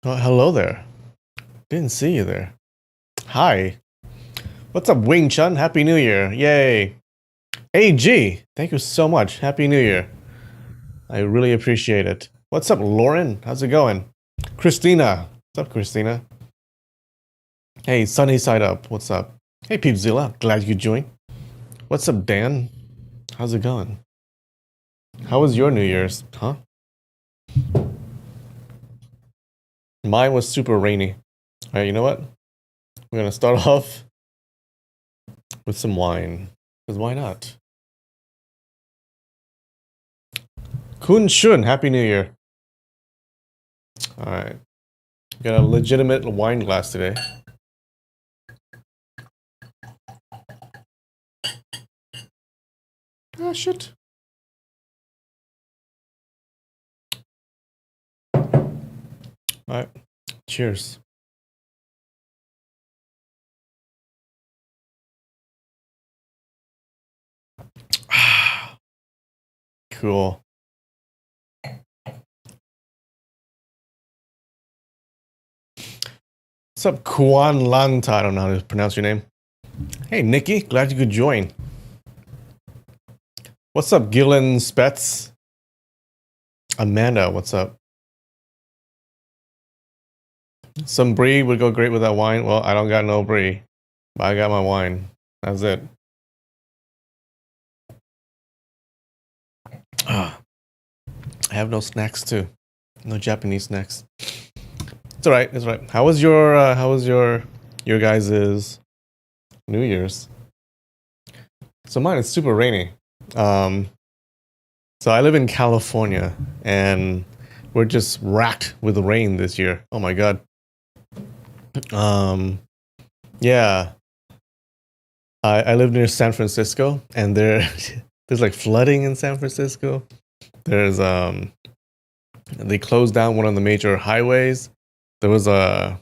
Oh, hello there. Didn't see you there. Hi. What's up, Wing Chun? Happy New Year. Yay. AG, thank you so much. Happy New Year. I really appreciate it. What's up, Lauren? How's it going? Christina. What's up, Christina? Hey, Sunny Side Up. What's up? Hey, Peepzilla. Glad you joined. What's up, Dan? How's it going? How was your New Year's? Huh? Mine was super rainy. All right, you know what? We're going to start off with some wine. Because why not? Kun Shun, Happy New Year. All right. Got a legitimate wine glass today. Ah, shit. All right. Cheers. Cool. What's up, Kwan Lanta? I don't know how to pronounce your name. Hey, Nikki. Glad you could join. What's up, Gillen Spets? Amanda, what's up? Some brie would go great with that wine. Well, I don't got no brie, but I got my wine. That's it. I have no snacks too. No Japanese snacks. It's all right. It's all right. How was your guys's New Year's? So mine is super rainy. So I live in California, and we're just racked with rain this year. Oh my god. Yeah. I live near San Francisco, and there's like flooding in San Francisco. There's they closed down one of the major highways. There was a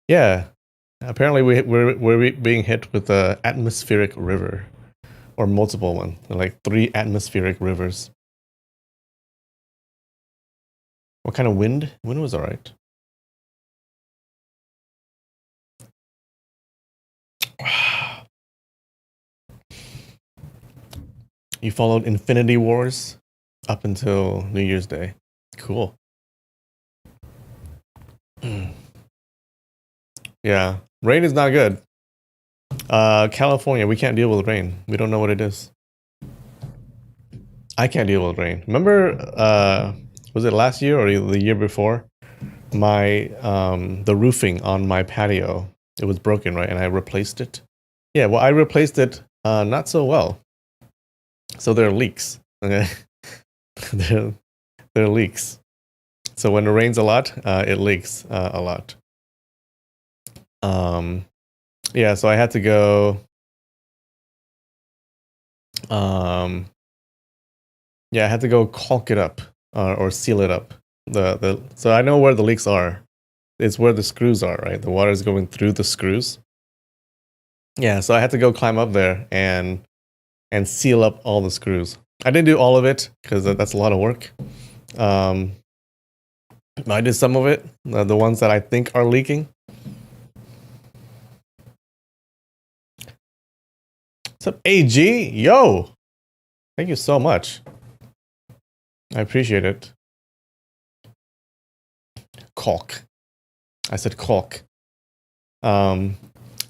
yeah. Apparently we're being hit with a atmospheric river, or multiple one, like 3 atmospheric rivers. What kind of wind? Wind was all right. You followed Infinity Wars up until New Year's Day. Cool. Yeah, rain is not good. California, we can't deal with rain. We don't know what it is. I can't deal with rain. Remember, was it last year or the year before? My the roofing on my patio, it was broken, right? And I replaced it. Yeah, well, I replaced it not so well. So there are leaks. Okay, there are leaks. So when it rains a lot, it leaks a lot. Yeah, so I had to go. Yeah, I had to go caulk it up or seal it up. So I know where the leaks are. It's where the screws are, right? The water is going through the screws. Yeah, so I had to go climb up there and seal up all the screws. I didn't do all of it because that's a lot of work. I did some of it, the ones that I think are leaking. What's up, AG? Yo! Thank you so much. I appreciate it. Caulk. I said caulk.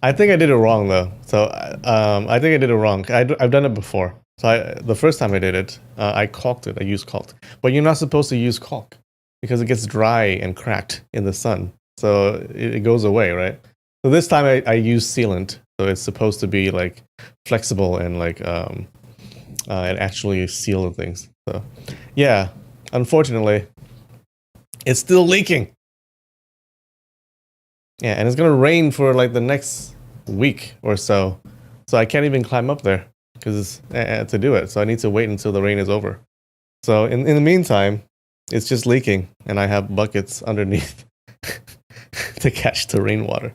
I think I did it wrong though. So I think I did it wrong. I've done it before. So the first time I did it, I caulked it. I used caulk, but you're not supposed to use caulk because it gets dry and cracked in the sun, so it goes away, right? So this time I used sealant, so it's supposed to be like flexible and like and actually seal the things. So yeah, unfortunately, it's still leaking. Yeah, and it's gonna rain for like the next week or so, so I can't even climb up there because to do it. So I need to wait until the rain is over. So in the meantime, it's just leaking, and I have buckets underneath to catch the rainwater.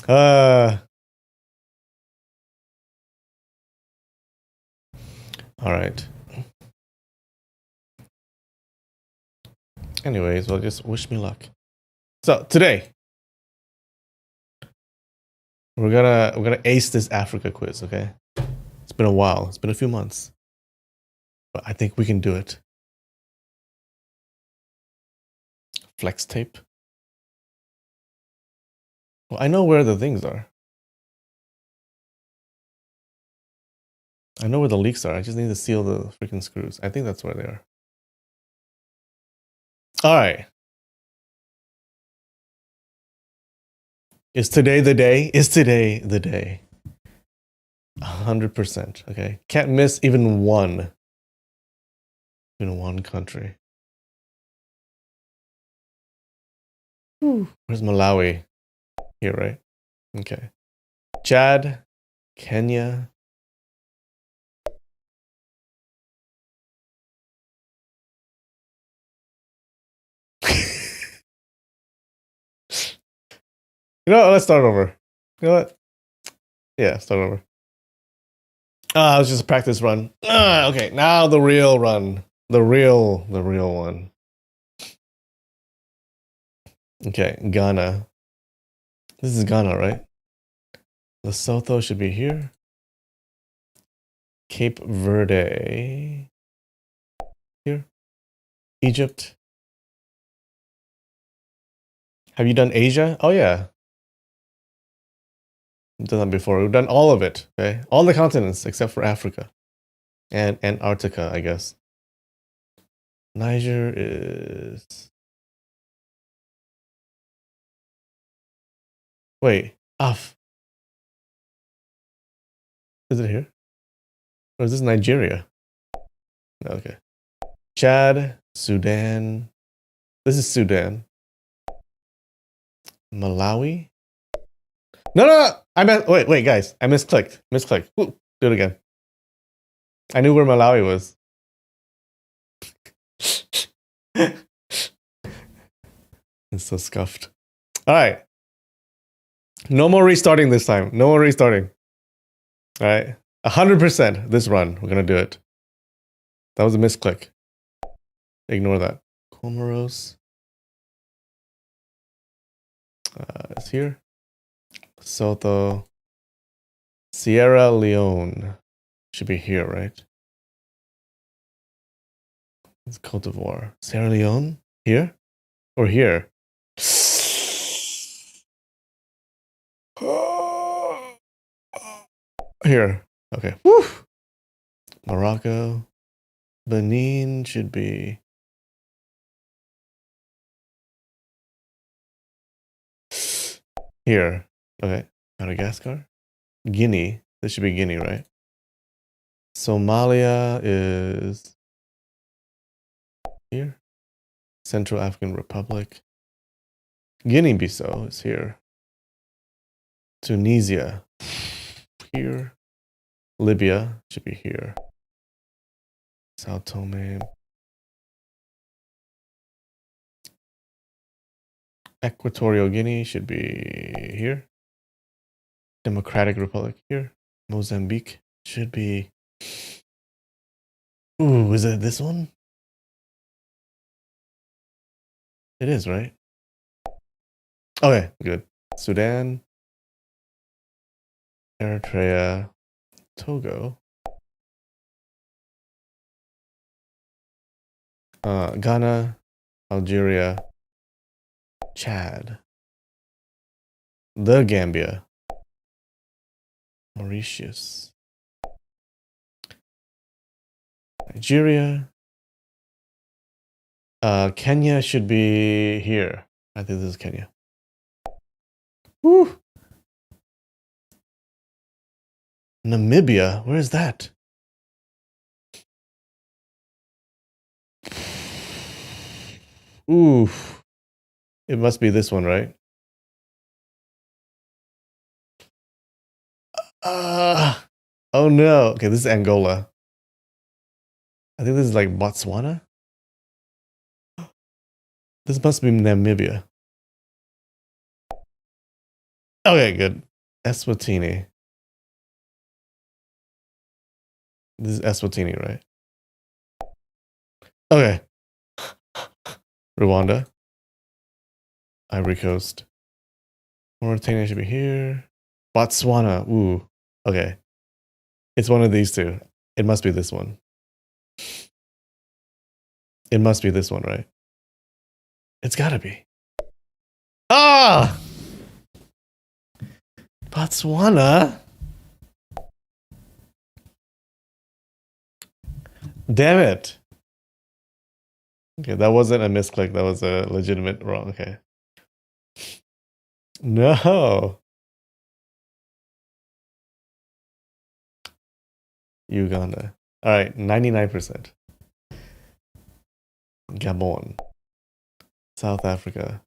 All right. Anyways, well, just wish me luck. So today we're gonna ace this Africa quiz. Okay, it's been a while. It's been a few months, but I think we can do it. Flex tape. Well, I know where the things are. I know where the leaks are. I just need to seal the freaking screws. I think that's where they are. All right. Is today the day? Is today the day? 100%. Okay. Can't miss even one. In one country. Where's Malawi? Here, right? Okay. Chad, Kenya. You know what? Let's start over. You know what? Yeah, start over. It was just a practice run. Okay, now the real run. The real one. Okay, Ghana. This is Ghana, right? Lesotho should be here. Cape Verde. Here. Egypt. Have you done Asia? Oh, yeah. We've done that before. We've done all of it, okay? All the continents except for Africa. And Antarctica, I guess. Niger is... Wait, Af. Is it here? Or is this Nigeria? No, okay. Chad, Sudan. This is Sudan. Malawi? No. I meant, wait, guys. I misclicked. Ooh, do it again. I knew where Malawi was. It's so scuffed. All right. No more restarting this time. No more restarting. All right. 100% this run. We're going to do it. That was a misclick. Ignore that. Comoros. It's here. Lesotho. Sierra Leone. Should be here, right? It's Cote d'Ivoire. Sierra Leone? Here? Or here? Here. Okay. Woo! Morocco. Benin should be... Here. Okay. Madagascar. Guinea. This should be Guinea, right? Somalia is... Here. Central African Republic. Guinea-Bissau is here. Tunisia. Here. Libya should be here. Sao Tome. Equatorial Guinea should be here. Democratic Republic here. Mozambique should be... Ooh, is it this one? It is, right? Okay, good. Sudan. Eritrea. Togo. Ghana. Algeria. Chad. The Gambia. Mauritius. Nigeria. Kenya should be here. I think this is Kenya. Woo! Namibia? Where is that? Oof. It must be this one, right? Oh no. Okay, this is Angola. I think this is like Botswana. This must be Namibia. Okay, good. Eswatini. This is Eswatini, right? Okay. Rwanda. Ivory Coast. Mauritania should be here. Botswana. Ooh. Okay. It's one of these two. It must be this one. It must be this one, right? It's gotta be. Ah! Botswana? Damn it. Okay, that wasn't a misclick. That was a legitimate wrong. Okay. No. Uganda. All right, 99%. Gabon. South Africa.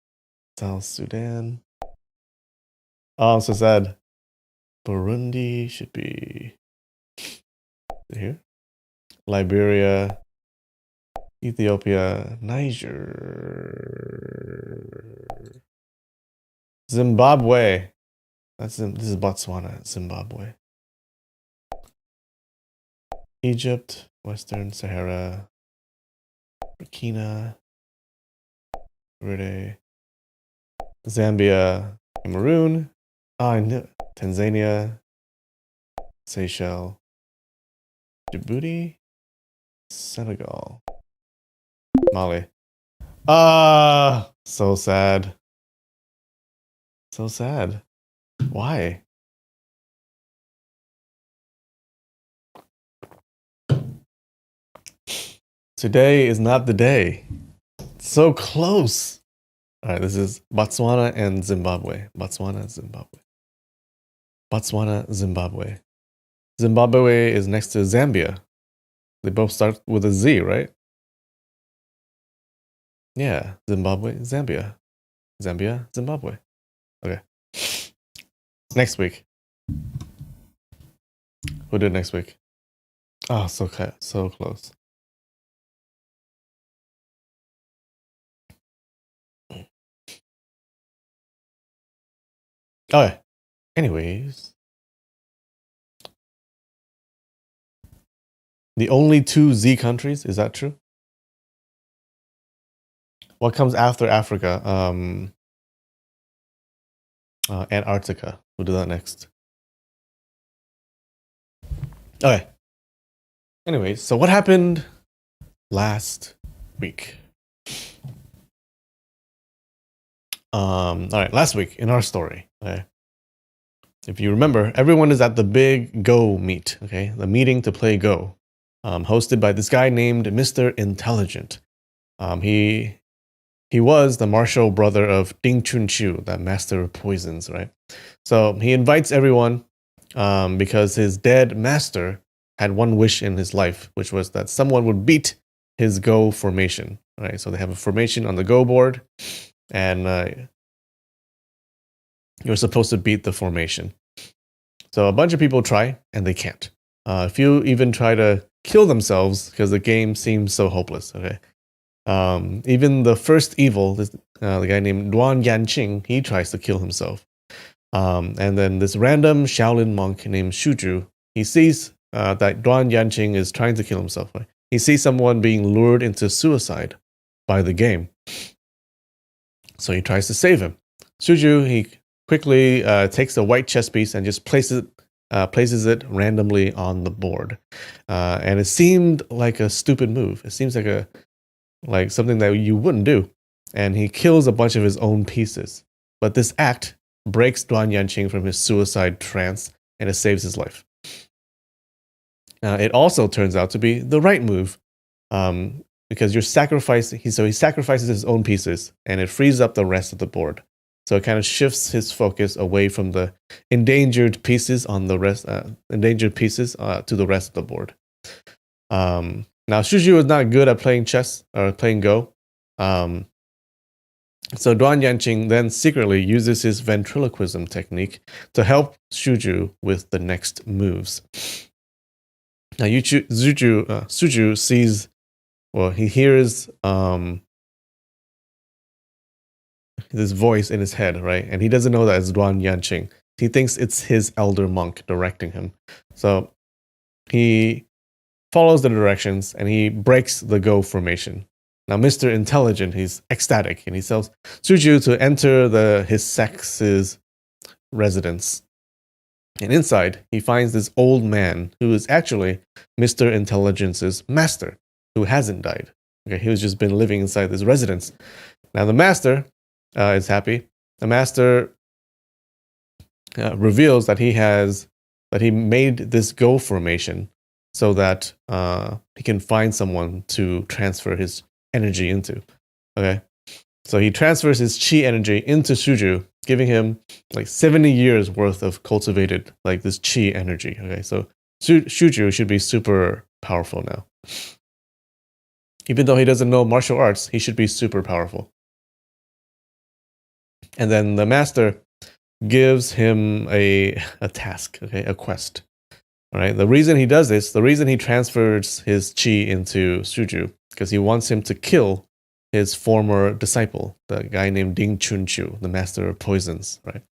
South Sudan. Oh, I'm so sad. Burundi should be here. Liberia. Ethiopia. Niger. Zimbabwe. This is Botswana. Zimbabwe. Egypt. Western Sahara. Burkina. Verde. Zambia. Cameroon. Oh, I knew Tanzania. Seychelles. Djibouti. Senegal. Mali. Ah, so sad. So sad. Why? Today is not the day. So close. All right, this is Botswana and Zimbabwe. Botswana, Zimbabwe. Botswana, Zimbabwe. Zimbabwe is next to Zambia. They both start with a Z, right? Yeah, Zimbabwe, Zambia. Zambia, Zimbabwe. Okay. Next week. We'll do it next week. Oh, so close. Okay. Anyways. The only two Z countries, is that true? What comes after Africa? Antarctica. We'll do that next. Okay. Anyways, so what happened last week? All right, last week in our story. Okay. If you remember, everyone is at the big Go meet. Okay, the meeting to play Go, hosted by this guy named Mr. Intelligent. He was the martial brother of Ding Chunqiu, that master of poisons, right? So he invites everyone because his dead master had one wish in his life, which was that someone would beat his Go formation, right? So they have a formation on the Go board, and you're supposed to beat the formation. So a bunch of people try, and they can't. A few even try to kill themselves because the game seems so hopeless, okay? Even the first evil, the guy named Duan Yanqing, he tries to kill himself. And then this random Shaolin monk named Shuju, he sees that Duan Yanqing is trying to kill himself. Right? He sees someone being lured into suicide by the game. So he tries to save him. Shuju, he quickly takes the white chess piece and just places it randomly on the board. And it seemed like a stupid move. It seems like something that you wouldn't do. And he kills a bunch of his own pieces. But this act breaks Duan Yanqing from his suicide trance, and it saves his life. It also turns out to be the right move, because you're sacrificing. He sacrifices his own pieces, and it frees up the rest of the board. So it kind of shifts his focus away from the endangered pieces on the rest, to the rest of the board. Now, Shuju is not good at playing chess or playing Go. So Duan Yanqing then secretly uses his ventriloquism technique to help Shuju with the next moves. Now, Suju sees, he hears this voice in his head, right? And he doesn't know that it's Duan Yanqing. He thinks it's his elder monk directing him. So he follows the directions and he breaks the Go formation. Now, Mr. Intelligent, he's ecstatic, and he tells Suju to enter his sex's residence. And inside, he finds this old man who is actually Mr. Intelligence's master, who hasn't died. Okay, he was just been living inside this residence. Now, the master is happy. The master reveals that he made this go formation so that he can find someone to transfer his energy into. Okay, so he transfers his chi energy into Shuju, giving him like 70 years worth of cultivated like this chi energy. Okay, so Shuju should be super powerful now. Even though he doesn't know martial arts, he should be super powerful. And then the master gives him a task, okay, a quest. All right. The reason he does this, the reason he transfers his chi into Shuju, because he wants him to kill his former disciple, the guy named Ding Chunchu, the master of poisons, right?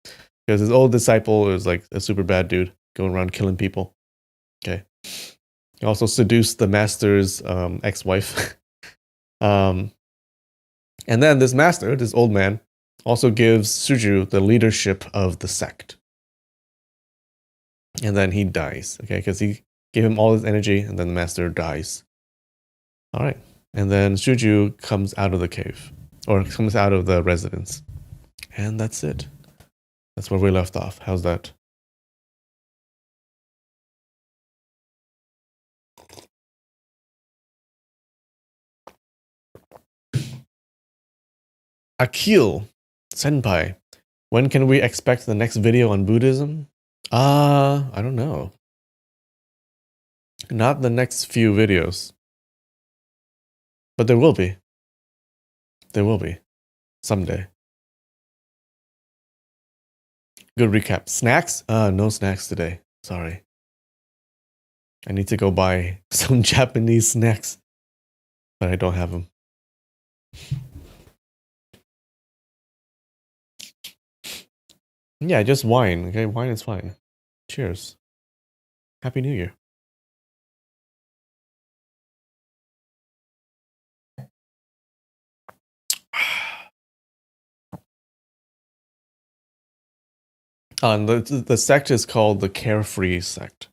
Because his old disciple was like a super bad dude going around killing people. Okay. He also seduced the master's ex-wife. And then this master, this old man, also gives Suju the leadership of the sect. And then he dies, okay, because he gave him all his energy, and then the master dies. All right. And then Shuju comes out of the cave, or comes out of the residence. And that's it. That's where we left off. How's that? Akil, Senpai, when can we expect the next video on Buddhism? I don't know. Not the next few videos. But there will be. There will be. Someday. Good recap. Snacks? No snacks today. Sorry. I need to go buy some Japanese snacks. But I don't have them. Yeah, just wine. Okay, wine is fine. Cheers. Happy New Year. And the sect is called the Carefree sect.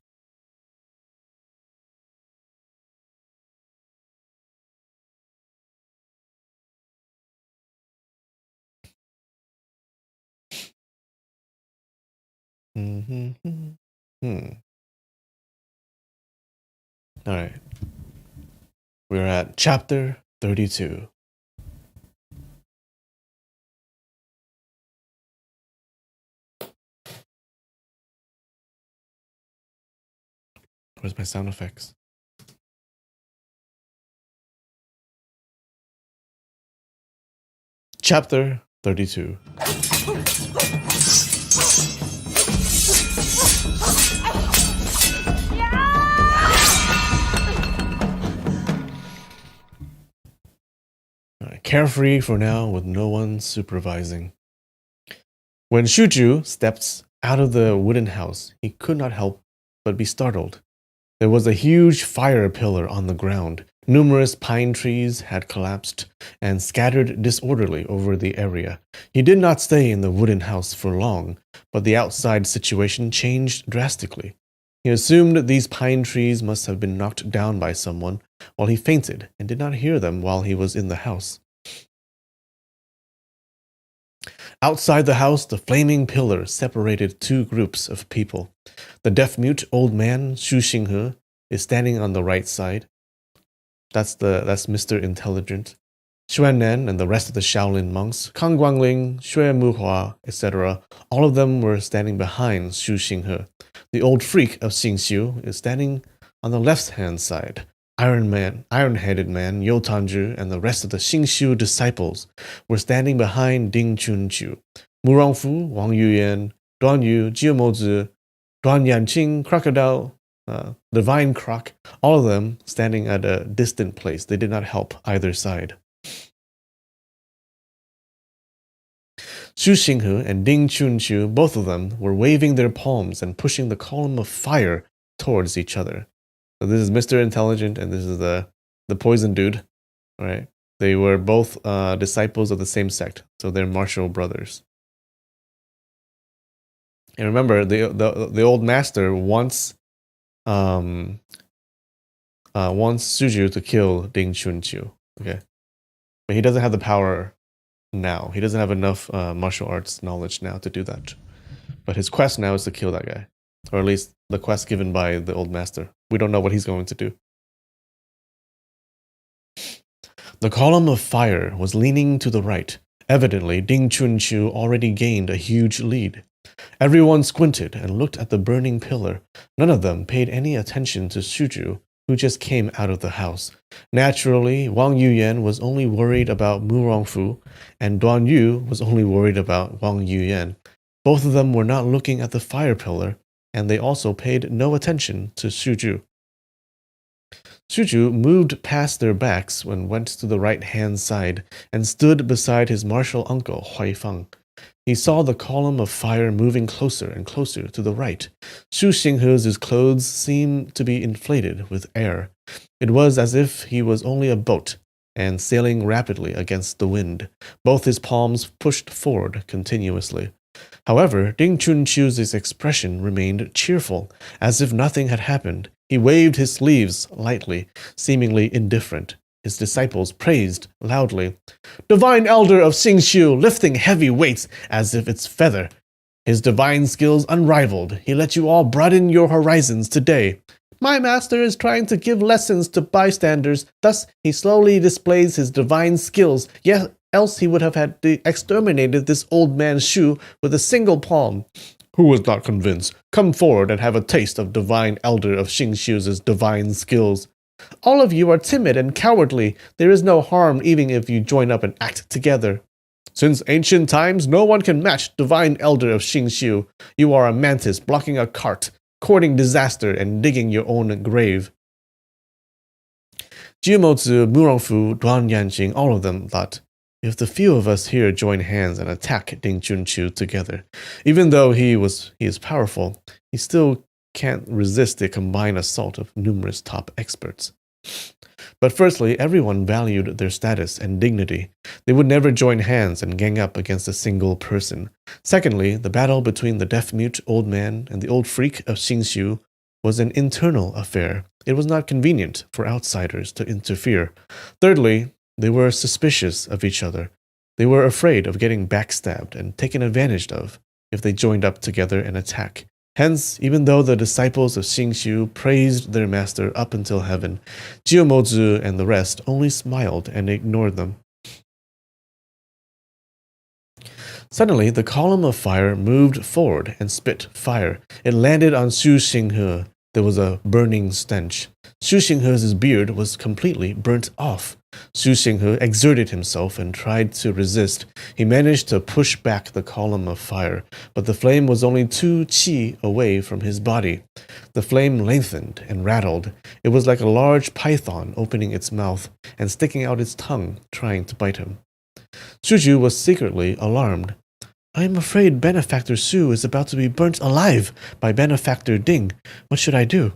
All right. We're at chapter 32. Where's my sound effects? Chapter 32. Carefree for now with no one supervising. When Shuju stepped out of the wooden house, he could not help but be startled. There was a huge fire pillar on the ground. Numerous pine trees had collapsed and scattered disorderly over the area. He did not stay in the wooden house for long, but the outside situation changed drastically. He assumed these pine trees must have been knocked down by someone while he fainted and did not hear them while he was in the house. Outside the house, the flaming pillar separated two groups of people. The deaf-mute old man, Xu Xinghe, is standing on the right side. That's Mr. Intelligent. Xuannan and the rest of the Shaolin monks, Kang Guangling, Xue Muhua, etc., all of them were standing behind Xu Xinghe. The old freak of Xingxiu is standing on the left-hand side. Iron-headed man, You Tanzhi, and the rest of the Xingxiu disciples were standing behind Ding Chunqiu. Mu Rongfu, Wang Yuyan, Duan Yu, Jiu Mozi, Duan Yanqing, Crocodile, Divine Croc, all of them standing at a distant place. They did not help either side. Xu Xinghe and Ding Chunqiu, both of them, were waving their palms and pushing the column of fire towards each other. So this is Mr. Intelligent, and this is the poison dude, right? They were both disciples of the same sect, so they're martial brothers. And remember, the old master wants Suju to kill Ding Chunqiu. Okay, but he doesn't have the power now. He doesn't have enough martial arts knowledge now to do that. But his quest now is to kill that guy, or at least the quest given by the old master. We don't know what he's going to do. The column of fire was leaning to the right. Evidently, Ding Chunqiu already gained a huge lead. Everyone squinted and looked at the burning pillar. None of them paid any attention to Suju, who just came out of the house. Naturally, Wang Yuyan was only worried about Mu Rongfu, and Duan Yu was only worried about Wang Yuyan. Both of them were not looking at the fire pillar, and they also paid no attention to Suju. Suju moved past their backs and went to the right-hand side and stood beside his martial uncle, Huaifang. He saw the column of fire moving closer and closer to the right. Xu Xinghe's clothes seemed to be inflated with air. It was as if he was only a boat and sailing rapidly against the wind. Both his palms pushed forward continuously. However, Ding Chunqiu's expression remained cheerful, as if nothing had happened. He waved his sleeves lightly, seemingly indifferent. His disciples praised loudly. Divine Elder of Xingqiu, lifting heavy weights as if it's feather. His divine skills unrivaled. He let you all broaden your horizons today. My master is trying to give lessons to bystanders. Thus, he slowly displays his divine skills. Yet, else he would have had exterminated this old man's shoe with a single palm. Who is not convinced? Come forward and have a taste of Divine Elder of Xingqiu's divine skills. All of you are timid and cowardly. There is no harm even if you join up and act together. Since ancient times, no one can match Divine Elder of Xingqiu. You are a mantis blocking a cart, courting disaster and digging your own grave. Jiumozi, Murongfu, Duan Yanjing, all of them thought, if the few of us here join hands and attack Ding Chunqiu together, even though he is powerful, he still can't resist the combined assault of numerous top experts. But firstly, everyone valued their status and dignity. They would never join hands and gang up against a single person. Secondly, the battle between the deaf-mute old man and the old freak of Xingqiu was an internal affair. It was not convenient for outsiders to interfere. Thirdly, they were suspicious of each other. They were afraid of getting backstabbed and taken advantage of if they joined up together and attack. Hence, even though the disciples of Xingqiu praised their master up until heaven, Jiumozi and the rest only smiled and ignored them. Suddenly, the column of fire moved forward and spit fire. It landed on Xu Xinghe. There was a burning stench. Xu Xinghe's beard was completely burnt off. Xu Xinghe exerted himself and tried to resist. He managed to push back the column of fire, but the flame was only 2 qi away from his body. The flame lengthened and rattled. It was like a large python opening its mouth and sticking out its tongue, trying to bite him. Suju was secretly alarmed. I am afraid Benefactor Su is about to be burnt alive by Benefactor Ding. What should I do?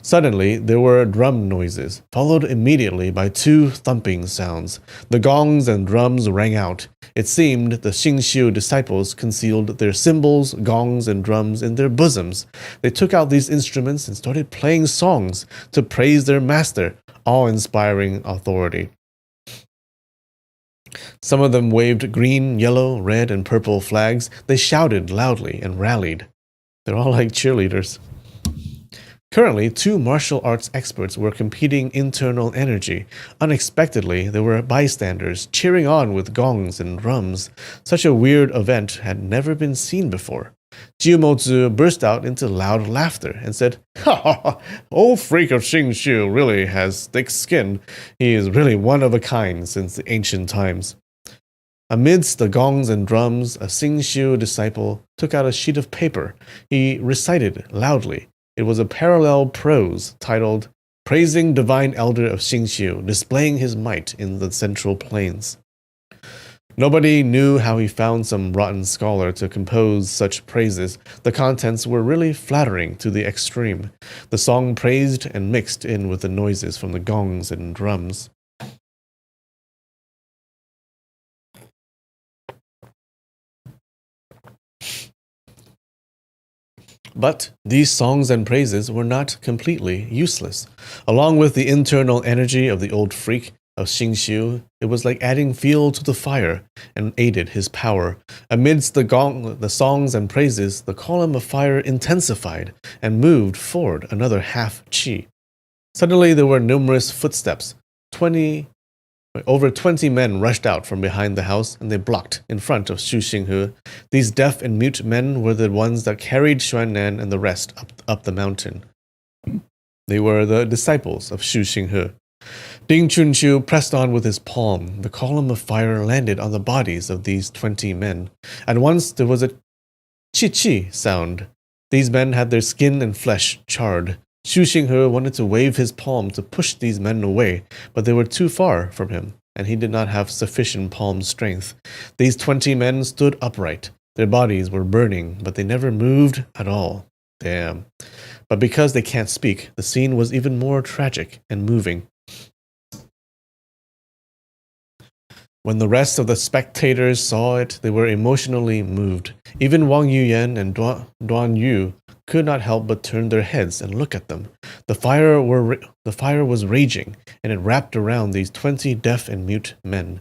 Suddenly, there were drum noises, followed immediately by 2 thumping sounds. The gongs and drums rang out. It seemed the Xingqiu disciples concealed their cymbals, gongs, and drums in their bosoms. They took out these instruments and started playing songs to praise their master, awe-inspiring authority. Some of them waved green, yellow, red, and purple flags. They shouted loudly and rallied. They're all like cheerleaders. Currently, 2 martial arts experts were competing internal energy. Unexpectedly, there were bystanders cheering on with gongs and drums. Such a weird event had never been seen before. Jiumozi burst out into loud laughter and said, "Ha ha ha! Old freak of Xingqiu really has thick skin. He is really one of a kind since the ancient times." Amidst the gongs and drums, a Xingqiu disciple took out a sheet of paper. He recited loudly. It was a parallel prose titled, Praising Divine Elder of Xingqiu, Displaying His Might in the Central Plains. Nobody knew how he found some rotten scholar to compose such praises. The contents were really flattering to the extreme. The song praised and mixed in with the noises from the gongs and drums. But these songs and praises were not completely useless. Along with the internal energy of the old freak of Xingxiu, it was like adding fuel to the fire and aided his power. Amidst the songs and praises, the column of fire intensified and moved forward another half qi. Suddenly there were numerous footsteps. 20 Over 20 men rushed out from behind the house, and they blocked in front of Xu Xinghe. These deaf and mute men were the ones that carried Xuannan and the rest up the mountain. They were the disciples of Xu Xinghe. Ding Chunqiu pressed on with his palm. The column of fire landed on the bodies of these 20 men. At once there was a chi-chi sound. These men had their skin and flesh charred. Xu Xinghe wanted to wave his palm to push these men away, but they were too far from him, and he did not have sufficient palm strength. These 20 men stood upright. Their bodies were burning, but they never moved at all. Damn. But because they can't speak, the scene was even more tragic and moving. When the rest of the spectators saw it, they were emotionally moved. Even Wang Yuyan and Duan Yu could not help but turn their heads and look at them. The fire was raging, and it wrapped around these 20 deaf and mute men.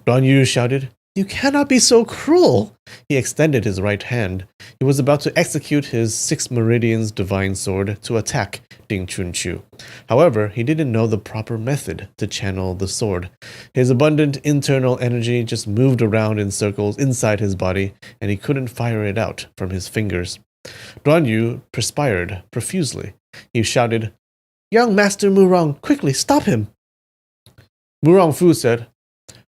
Duan Yu shouted, "You cannot be so cruel!" He extended his right hand. He was about to execute his 6 meridians divine sword to attack Ding Chunqiu. However, he didn't know the proper method to channel the sword. His abundant internal energy just moved around in circles inside his body, and he couldn't fire it out from his fingers. Duan Yu perspired profusely. He shouted, "Young Master Murong, quickly stop him!" Murong Fu said,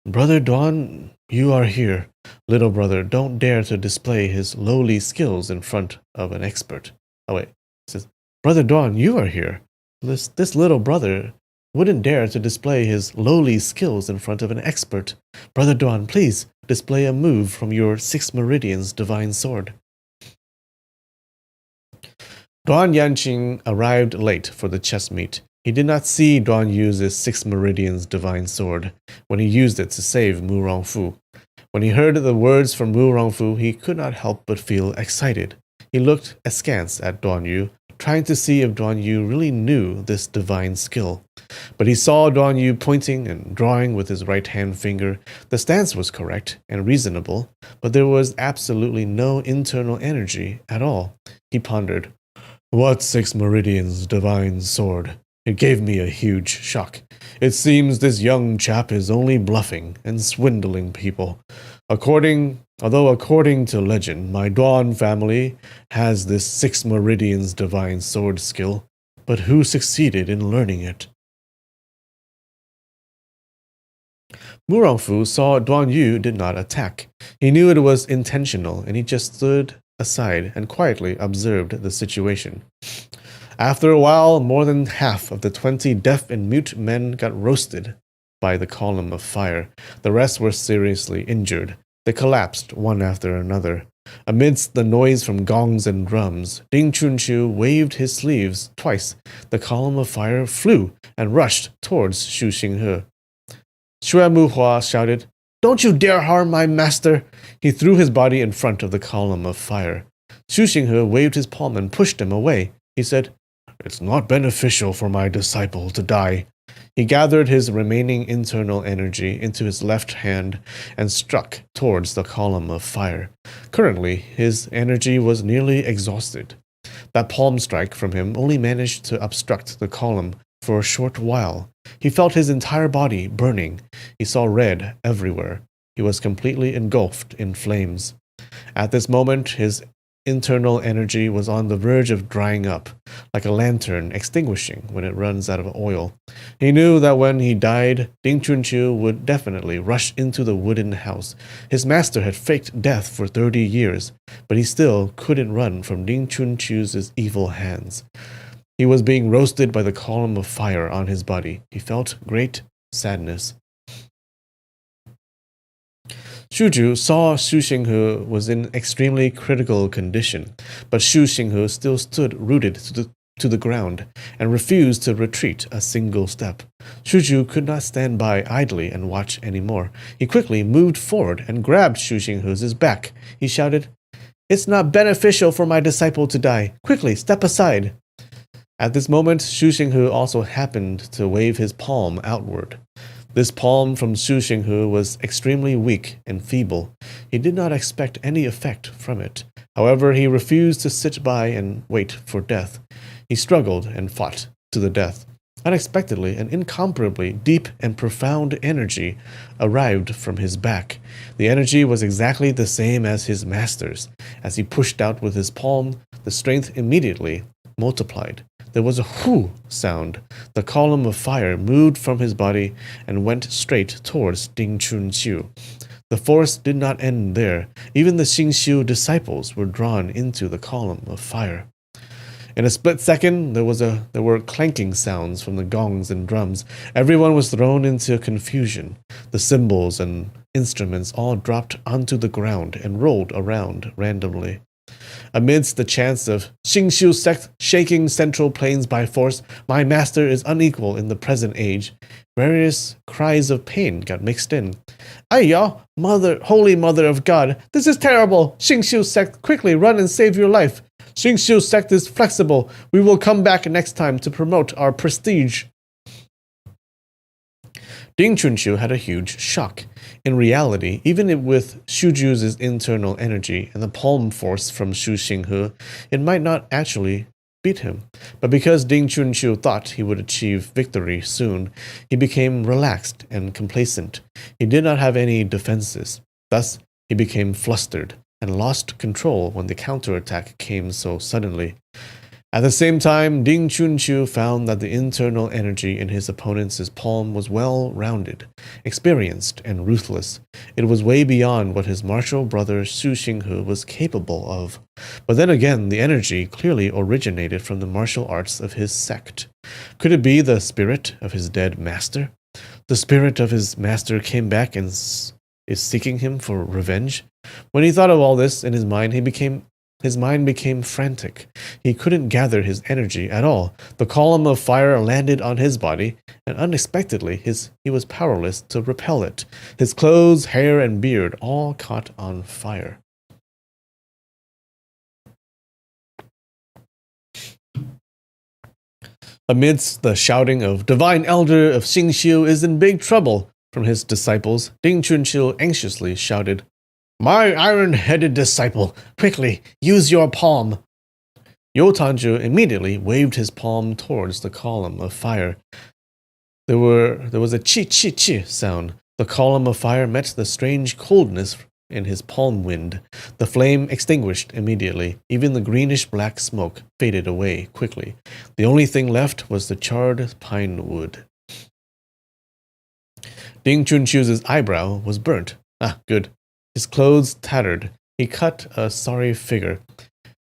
"Brother Duan, you are here. Little brother, don't dare to display his lowly skills in front of an expert." Oh wait, it says, "Brother Duan, you are here. This little brother wouldn't dare to display his lowly skills in front of an expert. Brother Duan, please display a move from your 6 meridians divine sword." Duan Yanqing arrived late for the chess meet. He did not see Duan use his 6 meridians divine sword when he used it to save Mu Rongfu. When he heard the words from Mu Rongfu, he could not help but feel excited. He looked askance at Duan Yu, trying to see if Duan Yu really knew this divine skill. But he saw Duan Yu pointing and drawing with his right hand finger. The stance was correct and reasonable, but there was absolutely no internal energy at all. He pondered, "What 6 meridians divine sword?" It gave me a huge shock. It seems this young chap is only bluffing and swindling people. Although according to legend, my Duan family has this 6 meridians divine sword skill, but who succeeded in learning it? Mu Rongfu saw Duan Yu did not attack. He knew it was intentional, and he just stood aside and quietly observed the situation. After a while, more than half of the 20 deaf and mute men got roasted by the column of fire. The rest were seriously injured. They collapsed one after another. Amidst the noise from gongs and drums, Ding Chunqiu waved his sleeves twice. The column of fire flew and rushed towards Xu Xinghe. Xue Muhua shouted, "Don't you dare harm my master!" He threw his body in front of the column of fire. Xu Xinghe waved his palm and pushed him away. He said, "It's not beneficial for my disciple to die." He gathered his remaining internal energy into his left hand and struck towards the column of fire. Currently, his energy was nearly exhausted. That palm strike from him only managed to obstruct the column for a short while. He felt his entire body burning. He saw red everywhere. He was completely engulfed in flames. At this moment, his internal energy was on the verge of drying up, like a lantern extinguishing when it runs out of oil. He knew that when he died, Ding Chunqiu would definitely rush into the wooden house. His master had faked death for 30 years, but he still couldn't run from Ding Chunqiu's evil hands. He was being roasted by the column of fire on his body. He felt great sadness. Shuju saw Xu Xinghe was in extremely critical condition, but Xu Xinghe still stood rooted to the ground and refused to retreat a single step. Shuju could not stand by idly and watch anymore. He quickly moved forward and grabbed Xu Xinghe's back. He shouted, It's not beneficial for my disciple to die. Quickly, step aside. At this moment, Xu Xinghe also happened to wave his palm outward. This palm from Xu Xinghe was extremely weak and feeble. He did not expect any effect from it. However, he refused to sit by and wait for death. He struggled and fought to the death. Unexpectedly and incomparably deep and profound energy arrived from his back. The energy was exactly the same as his master's. As he pushed out with his palm, the strength immediately multiplied. There was a whoo sound. The column of fire moved from his body and went straight towards Ding Chunqiu. The force did not end there. Even the Xingxiu disciples were drawn into the column of fire. In a split second, there were clanking sounds from the gongs and drums. Everyone was thrown into confusion. The cymbals and instruments all dropped onto the ground and rolled around randomly. Amidst the chants of Xingxiu sect shaking central plains by force, my master is unequal in the present age, various cries of pain got mixed in. Ayya, mother, holy mother of God, this is terrible! Xingxiu sect, quickly run and save your life! Xingxiu sect is flexible. We will come back next time to promote our prestige. Ding Chunqiu had a huge shock. In reality, even with Xuju's internal energy and the palm force from Xu Xinghe, it might not actually beat him. But because Ding Chunqiu thought he would achieve victory soon, he became relaxed and complacent. He did not have any defenses. Thus, he became flustered and lost control when the counterattack came so suddenly. At the same time, Ding Chunqiu found that the internal energy in his opponent's palm was well-rounded, experienced, and ruthless. It was way beyond what his martial brother Xu Xinghe was capable of. But then again, the energy clearly originated from the martial arts of his sect. Could it be the spirit of his dead master? The spirit of his master came back and is seeking him for revenge? When he thought of all this in his mind became frantic. He couldn't gather his energy at all. The column of fire landed on his body, and unexpectedly he was powerless to repel it. His clothes, hair, and beard all caught on fire. Amidst the shouting of Divine Elder of Xingxiu is in big trouble from his disciples, Ding Chunqiu anxiously shouted, My iron-headed disciple, quickly, use your palm. You Tanju immediately waved his palm towards the column of fire. There was a chi-chi-chi sound. The column of fire met the strange coldness in his palm wind. The flame extinguished immediately. Even the greenish-black smoke faded away quickly. The only thing left was the charred pine wood. Ding Chunqiu's eyebrow was burnt. Ah, good. His clothes tattered. He cut a sorry figure.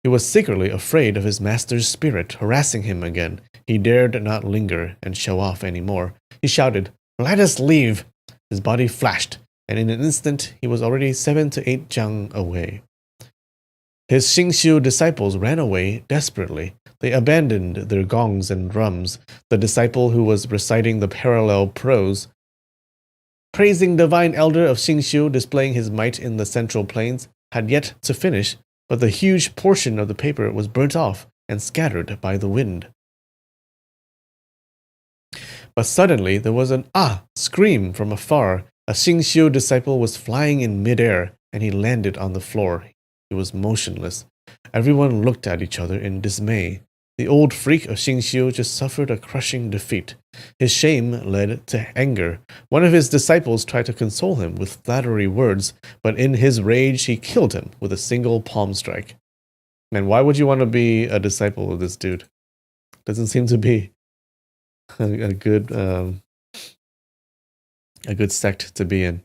He was secretly afraid of his master's spirit harassing him again. He dared not linger and show off any more. He shouted, Let us leave! His body flashed, and in an instant he was already 7 to 8 jiang away. His Xingxiu disciples ran away desperately. They abandoned their gongs and drums. The disciple who was reciting the parallel prose, praising Divine Elder of Xingxiu, displaying his might in the central plains, had yet to finish, but the huge portion of the paper was burnt off and scattered by the wind. But suddenly there was an scream from afar. A Xingxiu disciple was flying in midair, and he landed on the floor. He was motionless. Everyone looked at each other in dismay. The old freak of Xingxiu just suffered a crushing defeat. His shame led to anger. One of his disciples tried to console him with flattery words, but in his rage he killed him with a single palm strike. Man, why would you want to be a disciple of this dude? Doesn't seem to be a good sect to be in.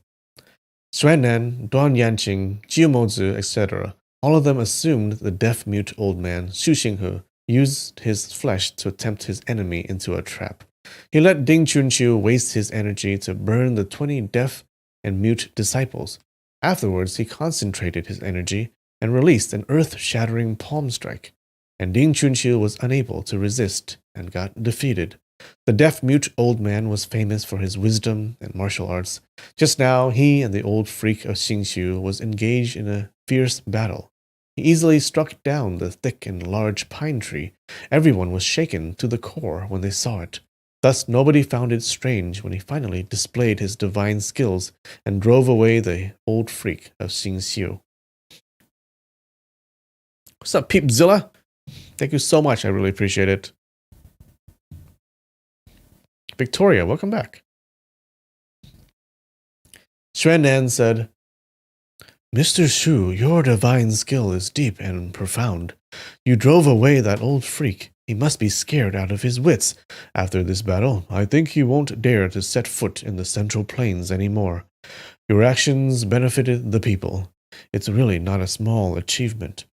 Xuannan, Duan Yanqing, Jiumozi, etc. All of them assumed the deaf-mute old man, Xu Xinghe, used his flesh to tempt his enemy into a trap. He let Ding Chunqiu waste his energy to burn the 20 deaf and mute disciples. Afterwards, he concentrated his energy and released an earth-shattering palm strike, and Ding Chunqiu was unable to resist and got defeated. The deaf-mute old man was famous for his wisdom and martial arts. Just now, he and the old freak of Xingxiu was engaged in a fierce battle. He easily struck down the thick and large pine tree. Everyone was shaken to the core when they saw it. Thus, nobody found it strange when he finally displayed his divine skills and drove away the old freak of Xing Xiu. What's up, Peepzilla? Thank you so much. I really appreciate it. Victoria, welcome back. Xuan said, Mr. Shu, your divine skill is deep and profound. You drove away that old freak. He must be scared out of his wits. After this battle, I think he won't dare to set foot in the Central Plains anymore. Your actions benefited the people. It's really not a small achievement.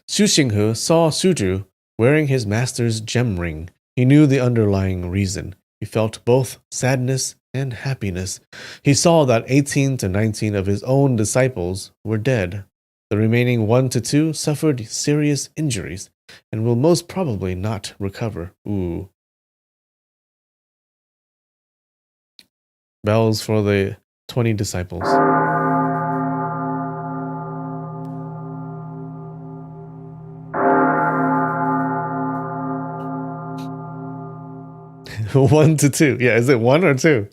Xu Xinghe saw Suju wearing his master's gem ring. He knew the underlying reason. He felt both sadness and happiness. He saw that 18 to 19 of his own disciples were dead. The remaining 1 to 2 suffered serious injuries and will most probably not recover. Ooh. Bells for the 20 disciples. One to two. Yeah, is it 1 or 2?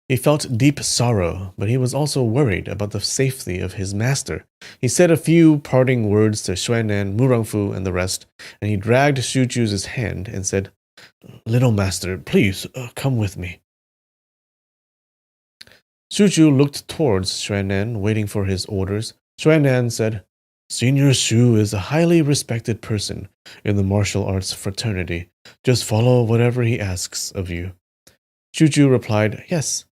He felt deep sorrow, but he was also worried about the safety of his master. He said a few parting words to Xuanan, Murangfu, and the rest, and he dragged Shuju's hand and said, Little master, please, come with me. Shuju looked towards Xuanan, waiting for his orders. Xuanan said, Senior Shu is a highly respected person in the martial arts fraternity. Just follow whatever he asks of you. Shuju replied, Yes,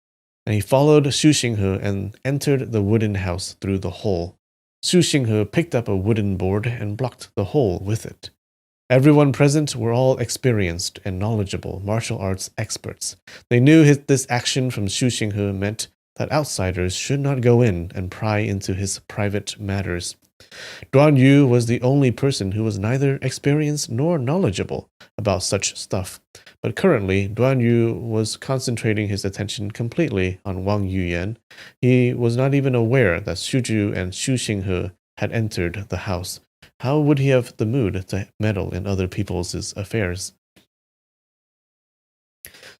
and he followed Xu Xinghe and entered the wooden house through the hole. Xu Xinghe picked up a wooden board and blocked the hole with it. Everyone present were all experienced and knowledgeable martial arts experts. They knew this action from Xu Xinghe meant that outsiders should not go in and pry into his private matters. Duan Yu was the only person who was neither experienced nor knowledgeable about such stuff. But currently, Duan Yu was concentrating his attention completely on Wang Yuyan. He was not even aware that Shuju and Xu Xinghe had entered the house. How would he have the mood to meddle in other people's affairs?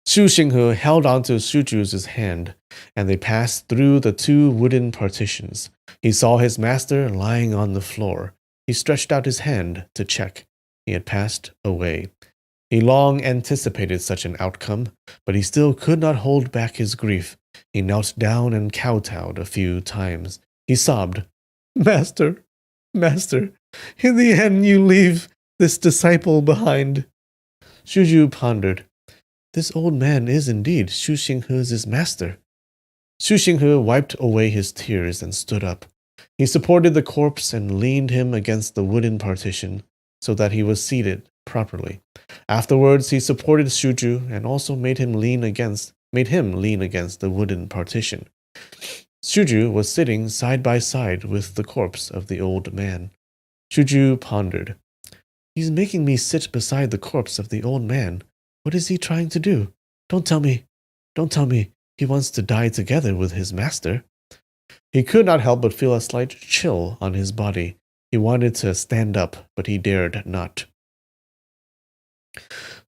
Xu Xinghe held onto Shuju's hand, and they passed through the 2 wooden partitions. He saw his master lying on the floor. He stretched out his hand to check. He had passed away. He long anticipated such an outcome, but he still could not hold back his grief. He knelt down and kowtowed a few times. He sobbed, Master, Master, in the end you leave this disciple behind. Shuju pondered. This old man is indeed Xu Xinghe's master. Xu Xinghe wiped away his tears and stood up. He supported the corpse and leaned him against the wooden partition so that he was seated properly. Afterwards, he supported Shuju and also made him lean against the wooden partition. Shuju was sitting side by side with the corpse of the old man. Shuju pondered. He's making me sit beside the corpse of the old man. What is he trying to do? Don't tell me he wants to die together with his master. He could not help but feel a slight chill on his body. He wanted to stand up, but he dared not.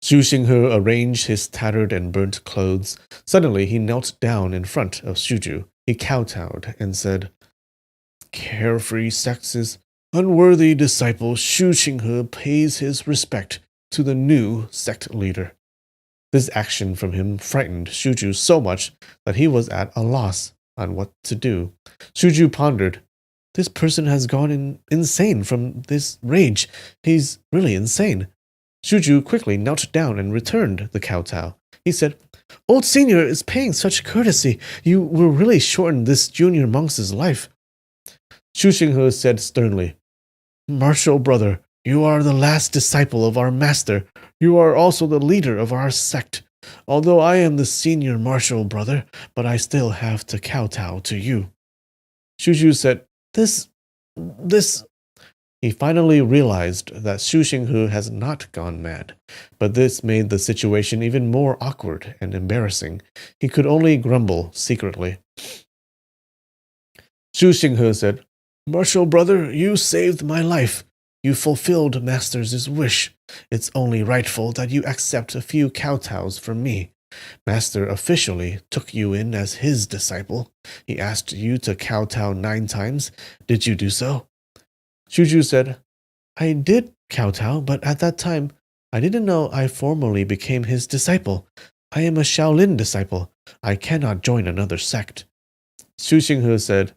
Xu Xinghe arranged his tattered and burnt clothes. Suddenly, he knelt down in front of Shuju. He kowtowed and said, Carefree sex's unworthy disciple Xu Xinghe pays his respect to the new sect leader. This action from him frightened Shuju so much that he was at a loss on what to do. Shuju pondered, This person has gone insane from this rage. He's really insane. Shuju quickly knelt down and returned the kowtow. He said, Old senior is paying such courtesy. You will really shorten this junior monk's life. Xu Xinghe said sternly, Martial brother, you are the last disciple of our master. You are also the leader of our sect. Although I am the senior martial brother, but I still have to kowtow to you. Shuju said, This... He finally realized that Xu Xinghe has not gone mad, but this made the situation even more awkward and embarrassing. He could only grumble secretly. Xu Xinghe said, "Martial brother, you saved my life. You fulfilled Master's wish. It's only rightful that you accept a few kowtows from me. Master officially took you in as his disciple. He asked you to kowtow 9 times. Did you do so?" Shuju said, "I did kowtow, but at that time, I didn't know I formally became his disciple. I am a Shaolin disciple. I cannot join another sect." Xu Xinghe said,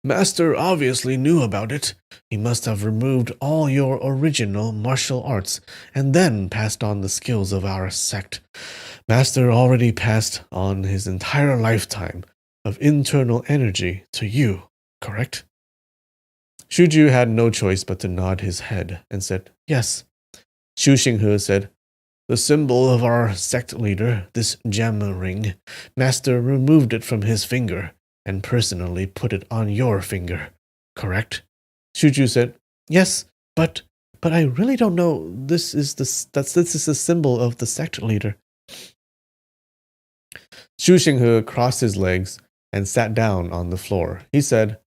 "Master obviously knew about it. He must have removed all your original martial arts and then passed on the skills of our sect. Master already passed on his entire lifetime of internal energy to you, correct?" Shuju had no choice but to nod his head and said, "Yes." Xu Xinghe said, "The symbol of our sect leader, this gem ring, Master removed it from his finger and personally put it on your finger, correct?" Shuju said, "Yes, but I really don't know this is the symbol of the sect leader." Xu Xinghe crossed his legs and sat down on the floor. He said,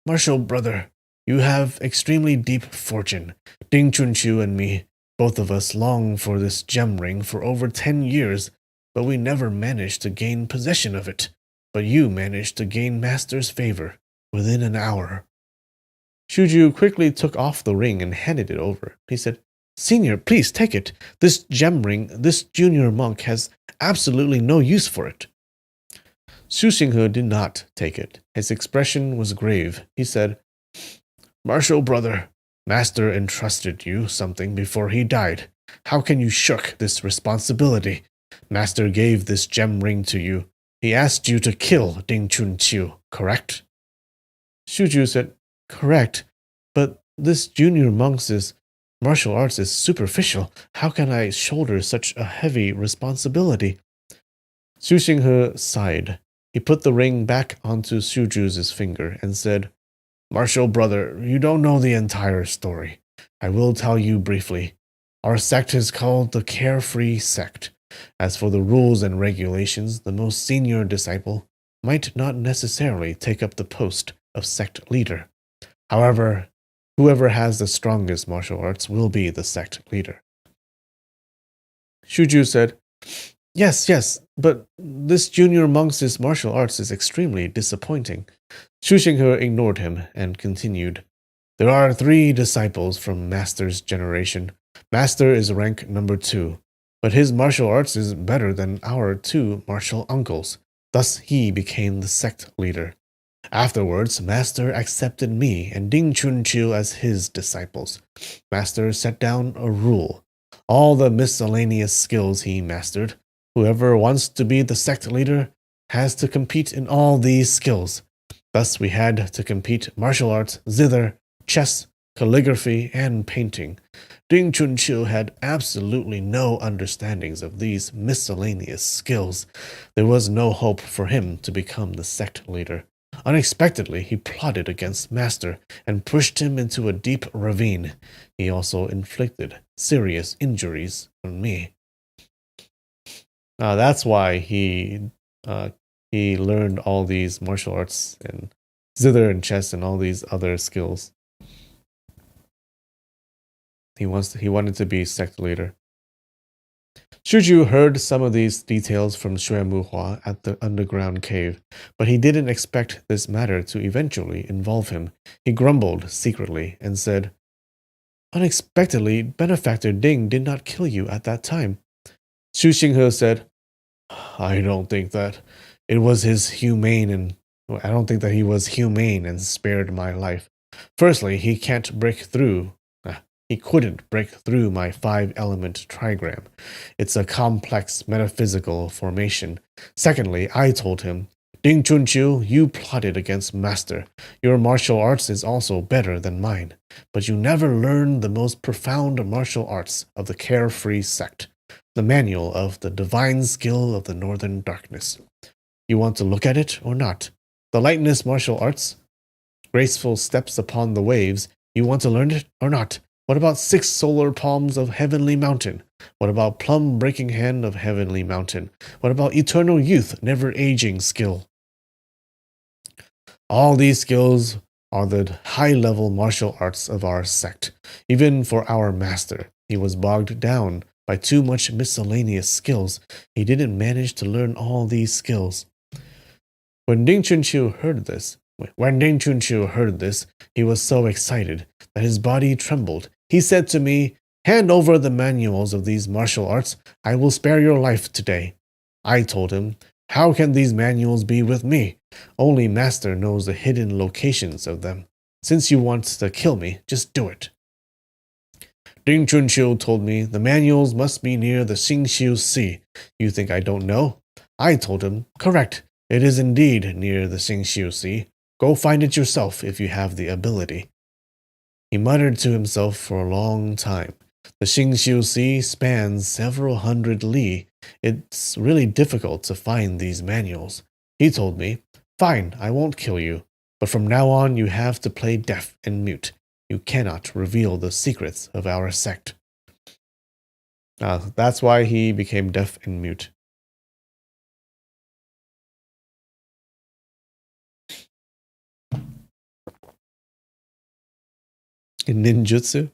"Martial brother, you have extremely deep fortune. Ding Chunqiu and me, both of us long for this gem ring for over 10 years, but we never managed to gain possession of it. But you managed to gain Master's favor within an hour." Shuju quickly took off the ring and handed it over. He said, "Senior, please take it. This gem ring, this junior monk has absolutely no use for it." Xu Xinghe did not take it. His expression was grave. He said, "Martial brother, Master entrusted you something before he died. How can you shirk this responsibility? Master gave this gem ring to you. He asked you to kill Ding Chunqiu, correct?" Shuju said, "Correct, but this junior monk's martial arts is superficial. How can I shoulder such a heavy responsibility?" Xu Xinghe sighed. He put the ring back onto Shuju's finger and said, "Martial brother, you don't know the entire story. I will tell you briefly. Our sect is called the Carefree Sect. As for the rules and regulations, the most senior disciple might not necessarily take up the post of sect leader. However, whoever has the strongest martial arts will be the sect leader." Shuju said, Yes, but this junior monk's martial arts is extremely disappointing." Xu Xinghe ignored him and continued, "There are 3 disciples from Master's generation. Master is rank number 2, but his martial arts is better than our 2 martial uncles. Thus he became the sect leader. Afterwards, Master accepted me and Ding Chunqiu as his disciples. Master set down a rule. All the miscellaneous skills he mastered. Whoever wants to be the sect leader has to compete in all these skills. Thus we had to compete martial arts, zither, chess, calligraphy, and painting. Ding Chunqiu had absolutely no understandings of these miscellaneous skills. There was no hope for him to become the sect leader. Unexpectedly, he plotted against Master and pushed him into a deep ravine. He also inflicted serious injuries on me. That's why he learned all these martial arts and zither and chess and all these other skills. He wanted to be sect leader. Shuju heard some of these details from Xue Muhua at the underground cave, but he didn't expect this matter to eventually involve him. He grumbled secretly and said, "Unexpectedly, Benefactor Ding did not kill you at that time." Xu Xinghe said, I don't think that he was humane and spared my life. Firstly, he couldn't break through my 5-element trigram. It's a complex metaphysical formation. Secondly, I told him, Ding Chunqiu, you plotted against Master. Your martial arts is also better than mine, but you never learned the most profound martial arts of the Carefree Sect, the manual of the divine skill of the Northern Darkness. You want to look at it or not? The Lightness martial arts? graceful steps upon the waves. You want to learn it or not? What about 6 solar palms of heavenly mountain? What about plum breaking hand of heavenly mountain? What about eternal youth, never aging skill? All these skills are the high-level martial arts of our sect. Even for our master, he was bogged down by too much miscellaneous skills. He didn't manage to learn all these skills. When Ding Chunqiu heard this, he was so excited that his body trembled. He said to me, "Hand over the manuals of these martial arts. I will spare your life today." I told him, "How can these manuals be with me? Only Master knows the hidden locations of them. Since you want to kill me, just do it." Ding Chunqiu told me the manuals must be near the Xingxiu Sea. You think I don't know? I told him, "Correct. It is indeed near the Xingxiu Sea. Go find it yourself if you have the ability." He muttered to himself for a long time. The Xingxiu Sea spans several hundred li. It's really difficult to find these manuals. He told me, "Fine, I won't kill you. But from now on you have to play deaf and mute. You cannot reveal the secrets of our sect." That's why he became deaf and mute. In ninjutsu?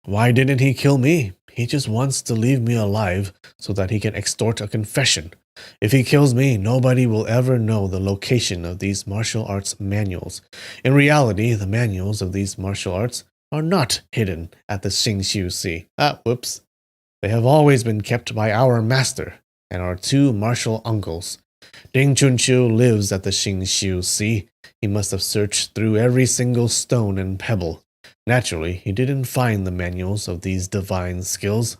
Why didn't he kill me? He just wants to leave me alive so that he can extort a confession. If he kills me, nobody will ever know the location of these martial arts manuals. In reality, the manuals of these martial arts are not hidden at the Xingxiu Sea. Whoops. They have always been kept by our master and our 2 martial uncles. Ding Chunqiu lives at the Xingxiu Sea. He must have searched through every single stone and pebble. Naturally, he didn't find the manuals of these divine skills.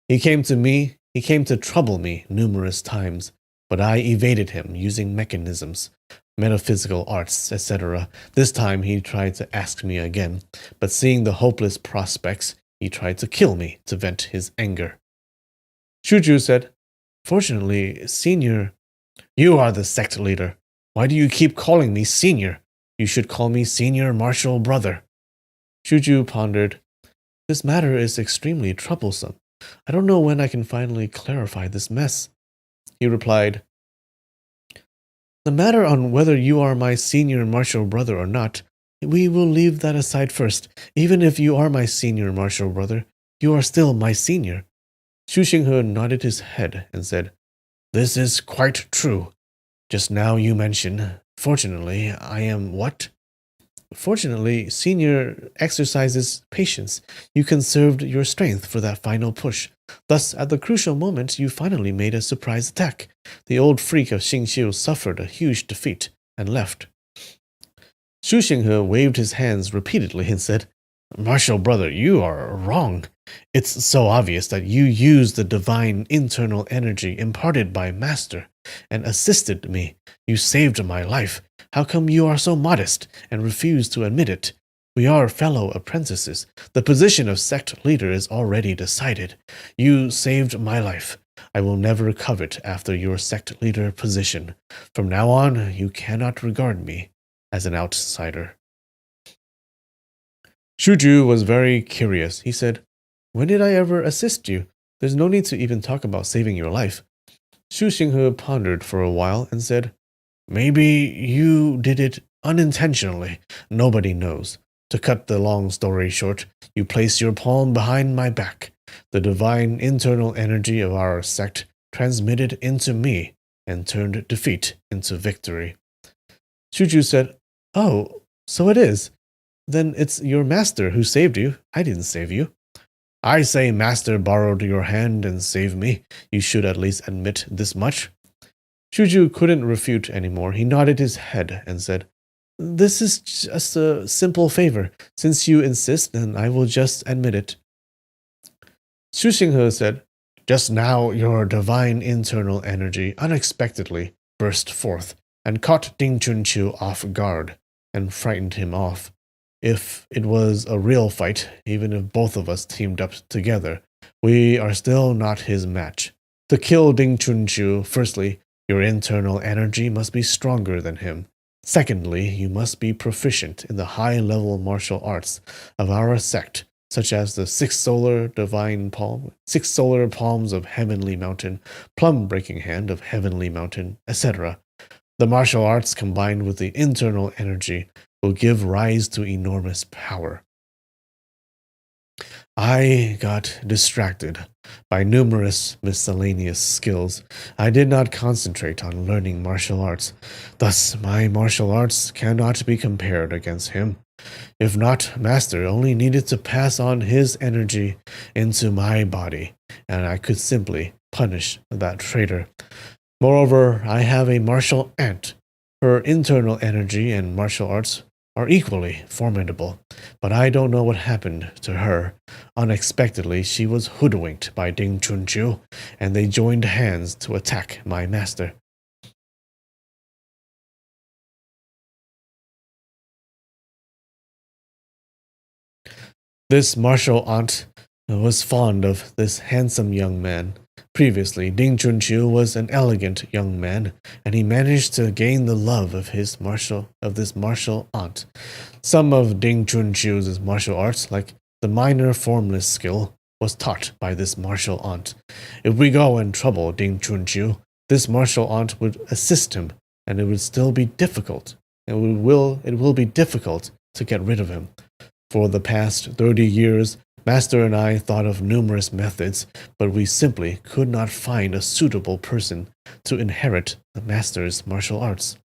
He came to trouble me numerous times, but I evaded him using mechanisms, metaphysical arts, etc. This time he tried to ask me again, but seeing the hopeless prospects, he tried to kill me to vent his anger. Shuju said, "Fortunately, Senior, you are the sect leader. Why do you keep calling me Senior? You should call me Senior Martial Brother." Shuju pondered. "This matter is extremely troublesome. I don't know when I can finally clarify this mess." He replied, "The matter on whether you are my senior martial brother or not, we will leave that aside first. Even if you are my senior martial brother, you are still my senior." Xu Xinghe nodded his head and said, "This is quite true. Just now you mentioned, fortunately, I am what?" "Fortunately, Senior exercises patience. You conserved your strength for that final push. Thus, at the crucial moment, you finally made a surprise attack. The old freak of Xingxiu suffered a huge defeat and left." Xu Xinghe waved his hands repeatedly and said, "Martial brother, you are wrong. It's so obvious that you used the divine internal energy imparted by Master and assisted me. You saved my life. How come you are so modest and refuse to admit it? We are fellow apprentices. The position of sect leader is already decided. You saved my life. I will never covet after your sect leader position. From now on, you cannot regard me as an outsider." Shuju was very curious. He said, "When did I ever assist you? There's no need to even talk about saving your life." Xu Xinghe pondered for a while and said, "Maybe you did it unintentionally. Nobody knows. To cut the long story short, you placed your palm behind my back. The divine internal energy of our sect transmitted into me and turned defeat into victory." Shuju said, "Oh, so it is. Then it's your master who saved you. I didn't save you." "I say Master borrowed your hand and saved me. You should at least admit this much." Shuju couldn't refute anymore. He nodded his head and said, "This is just a simple favor. Since you insist, then I will just admit it." Xu Xinghe said, "Just now your divine internal energy unexpectedly burst forth and caught Ding Chunqiu off guard and frightened him off. If it was a real fight, even if both of us teamed up together, we are still not his match. To kill Ding Chunqiu, firstly, your internal energy must be stronger than him. Secondly, you must be proficient in the high-level martial arts of our sect, such as the six solar divine palm, six solar palms of Heavenly Mountain, plum breaking hand of Heavenly Mountain, etc. The martial arts combined with the internal energy will give rise to enormous power. I got distracted by numerous miscellaneous skills. I did not concentrate on learning martial arts. Thus, my martial arts cannot be compared against him. If not, Master only needed to pass on his energy into my body, and I could simply punish that traitor. Moreover, I have a martial aunt. Her internal energy and martial arts are equally formidable, but I don't know what happened to her. Unexpectedly, she was hoodwinked by Ding Chunchu, and they joined hands to attack my master. This martial aunt was fond of this handsome young man. Previously, Ding Chunchu was an elegant young man, and he managed to gain the love of this martial aunt. Some of Ding Chunchu's martial arts, like the minor formless skill, was taught by this martial aunt. If we go and trouble Ding Chunchu, this martial aunt would assist him, and it would still be difficult. It will be difficult to get rid of him. For the past 30 years, Master and I thought of numerous methods, but we simply could not find a suitable person to inherit the Master's martial arts.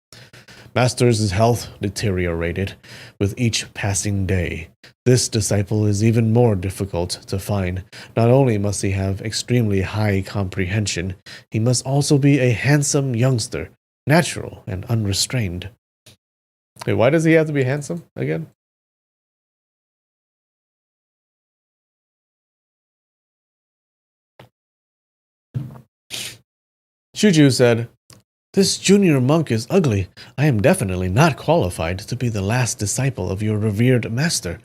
Master's health deteriorated with each passing day. This disciple is even more difficult to find. Not only must he have extremely high comprehension, he must also be a handsome youngster, natural and unrestrained. Wait, why does he have to be handsome again? Shuju said, "This junior monk is ugly. I am definitely not qualified to be the last disciple of your revered master.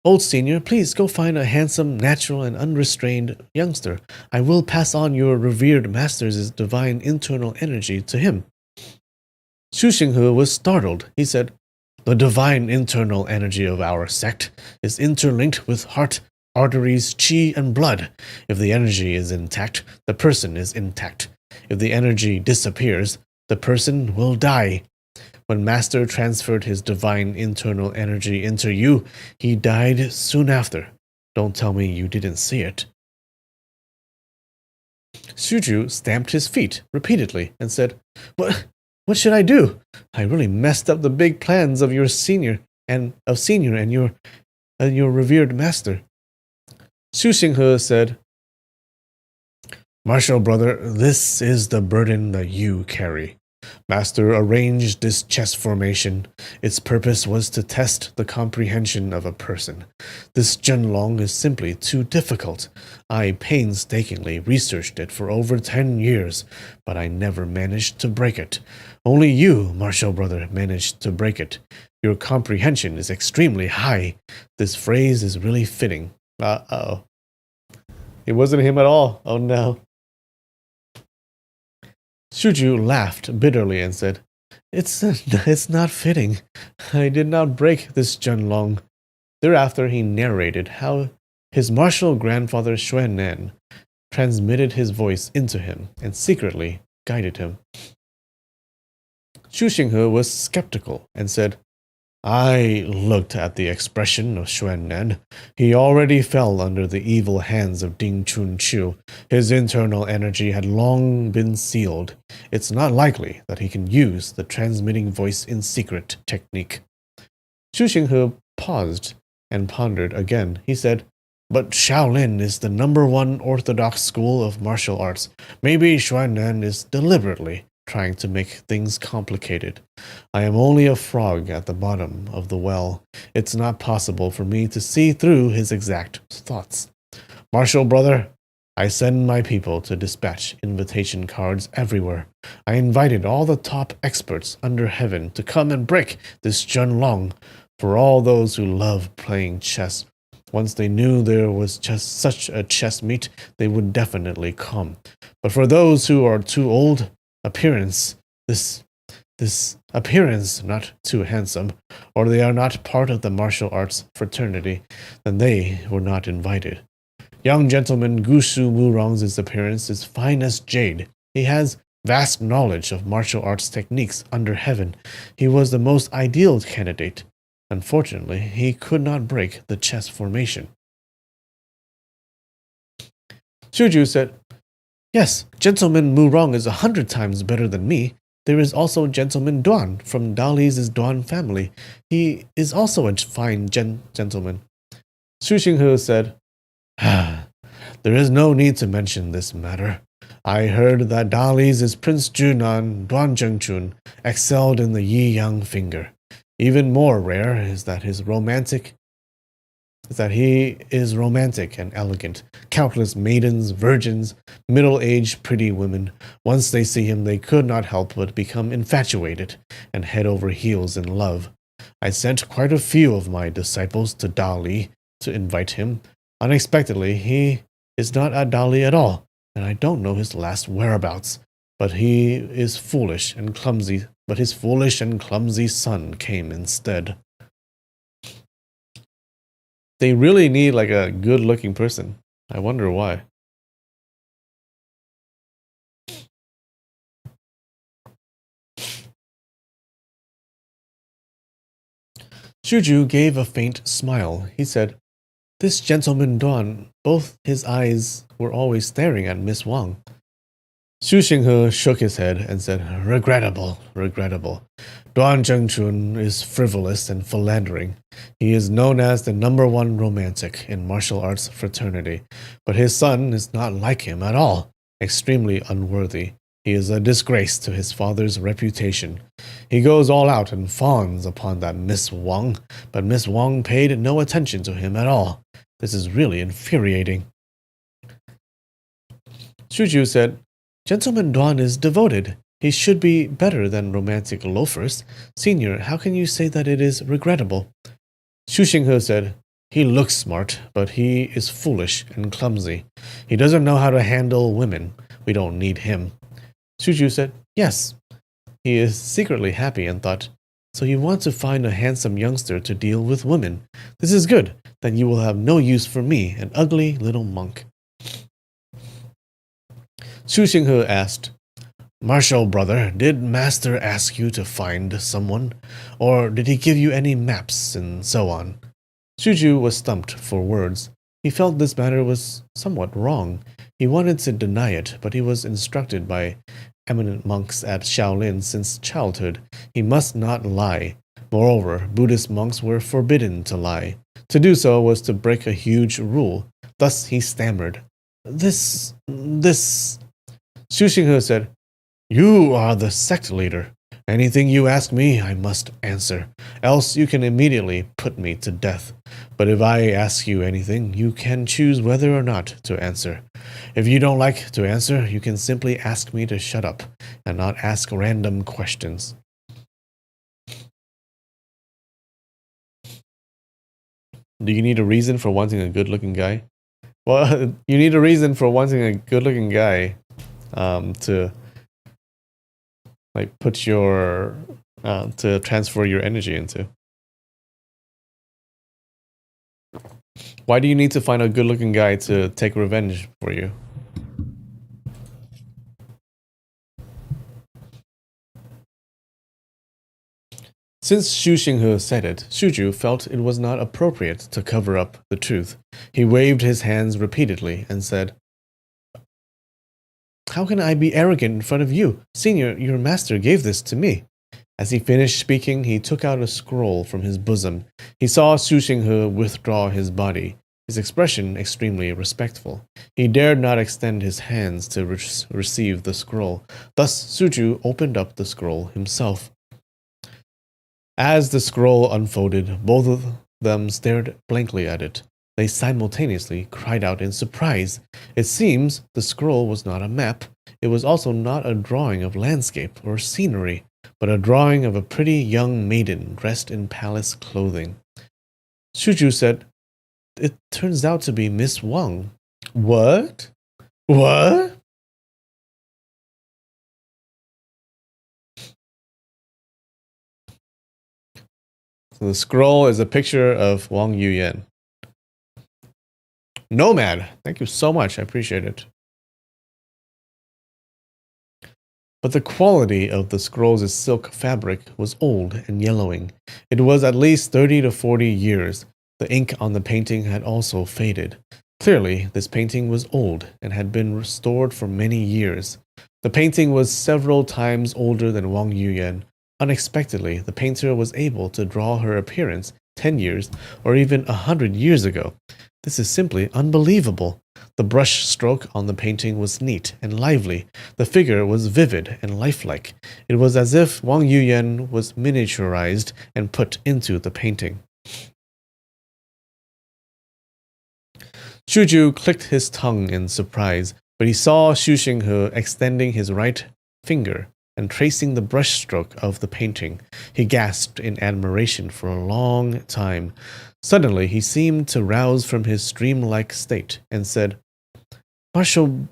Old senior, please go find a handsome, natural, and unrestrained youngster. I will pass on your revered master's divine internal energy to him." Xu Xinghe was startled. He said, "The divine internal energy of our sect is interlinked with heart, arteries, qi, and blood. If the energy is intact, the person is intact. If the energy disappears, the person will die. When Master transferred his divine internal energy into you, he died soon after. Don't tell me you didn't see it." Suju stamped his feet repeatedly and said, What should I do? I really messed up the big plans of your senior and your revered master." Xu Xinghe said, "Martial brother, this is the burden that you carry. Master arranged this chess formation. Its purpose was to test the comprehension of a person. This Zhenlong is simply too difficult. I painstakingly researched it for over 10 years, but I never managed to break it. Only you, martial brother, managed to break it. Your comprehension is extremely high. This phrase is really fitting." Uh-oh. It wasn't him at all. Oh no. Shuju laughed bitterly and said, It's not fitting. I did not break this Zhenlong." Thereafter he narrated how his martial grandfather Xuan transmitted his voice into him and secretly guided him. Xu Xinghe was skeptical and said, "I looked at the expression of Xuan. He already fell under the evil hands of Ding Chunchu. His internal energy had long been sealed. It's not likely that he can use the transmitting voice in secret technique." Xu Xinghe paused and pondered again. He said, "But Shaolin is the #1 orthodox school of martial arts. Maybe Xuan is deliberately trying to make things complicated. I am only a frog at the bottom of the well. It's not possible for me to see through his exact thoughts. Martial brother, I send my people to dispatch invitation cards everywhere. I invited all the top experts under heaven to come and break this Zhenlong. For all those who love playing chess, once they knew there was just such a chess meet, they would definitely come. But for those who are too old, appearance, this this appearance not too handsome, or they are not part of the martial arts fraternity, then they were not invited. Young gentleman Gushu Wurong's appearance is fine as jade. He has vast knowledge of martial arts techniques under heaven. He was the most ideal candidate. Unfortunately, he could not break the chess formation. Shuju said, "Yes, gentleman Murong is 100 times better than me. There is also gentleman Duan from Dali's Duan family. He is also a fine gentleman." Xu Xinghe said, "There is no need to mention this matter. I heard that Dali's Prince Junan Duan Zhengchun excelled in the Yi Yang finger. Even more rare is that he is romantic and elegant. Countless maidens, virgins, middle-aged pretty women, once they see him, they could not help but become infatuated and head over heels in love. I sent quite a few of my disciples to Dali to invite him. Unexpectedly, he is not at Dali at all, and I don't know his last whereabouts. But his foolish and clumsy son came instead." They really need like a good-looking person. I wonder why. Shuju gave a faint smile. He said, "This gentleman Duan, both his eyes were always staring at Miss Wang." Xu Xinghe shook his head and said, "Regrettable, regrettable. Duan Zhengchun is frivolous and philandering. He is known as the #1 romantic in martial arts fraternity, but his son is not like him at all, extremely unworthy. He is a disgrace to his father's reputation. He goes all out and fawns upon that Miss Wang, but Miss Wang paid no attention to him at all. This is really infuriating." Shuju said, "Gentleman Duan is devoted. He should be better than romantic loafers. Senior, how can you say that it is regrettable?" Xu Xinghe said, "He looks smart, but he is foolish and clumsy. He doesn't know how to handle women. We don't need him." Shuju said, "Yes." He is secretly happy and thought, "So you want to find a handsome youngster to deal with women. This is good. Then you will have no use for me, an ugly little monk." Xu Xinghe asked, "Marshal brother, did master ask you to find someone? Or did he give you any maps and so on?" Shuju was stumped for words. He felt this matter was somewhat wrong. He wanted to deny it, but he was instructed by eminent monks at Shaolin since childhood. He must not lie. Moreover, Buddhist monks were forbidden to lie. To do so was to break a huge rule. Thus he stammered, This. Xu Xinghe said, "You are the sect leader. Anything you ask me, I must answer. Else you can immediately put me to death. But if I ask you anything, you can choose whether or not to answer. If you don't like to answer, you can simply ask me to shut up and not ask random questions." Do you need a reason for wanting a good-looking guy? Well, you need a reason for wanting a good-looking guy to like put your to transfer your energy into. Why do you need to find a good-looking guy to take revenge for you? Since Xu Xinghe said it, Shuju felt it was not appropriate to cover up the truth. He waved his hands repeatedly and said, "How can I be arrogant in front of you? Senior, your master gave this to me." As he finished speaking, he took out a scroll from his bosom. He saw Xu Xinghe withdraw his body, his expression extremely respectful. He dared not extend his hands to receive the scroll. Thus Suju opened up the scroll himself. As the scroll unfolded, both of them stared blankly at it. They simultaneously cried out in surprise. It seems the scroll was not a map. It was also not a drawing of landscape or scenery, but a drawing of a pretty young maiden dressed in palace clothing. Shuju said, "It turns out to be Miss Wang." "What? What?" So the scroll is a picture of Wang Yuyan. Nomad, thank you so much. I appreciate it. But the quality of the scroll's silk fabric was old and yellowing. It was at least 30 to 40 years. The ink on the painting had also faded. Clearly, this painting was old and had been restored for many years. The painting was several times older than Wang Yuyan. Unexpectedly, the painter was able to draw her appearance 10 years or even 100 years ago. This is simply unbelievable. The brush stroke on the painting was neat and lively. The figure was vivid and lifelike. It was as if Wang Yuyan was miniaturized and put into the painting. Shuju clicked his tongue in surprise, but he saw Xu Xinghe extending his right finger and tracing the brushstroke of the painting. He gasped in admiration for a long time. Suddenly, he seemed to rouse from his dreamlike state and said, Marshal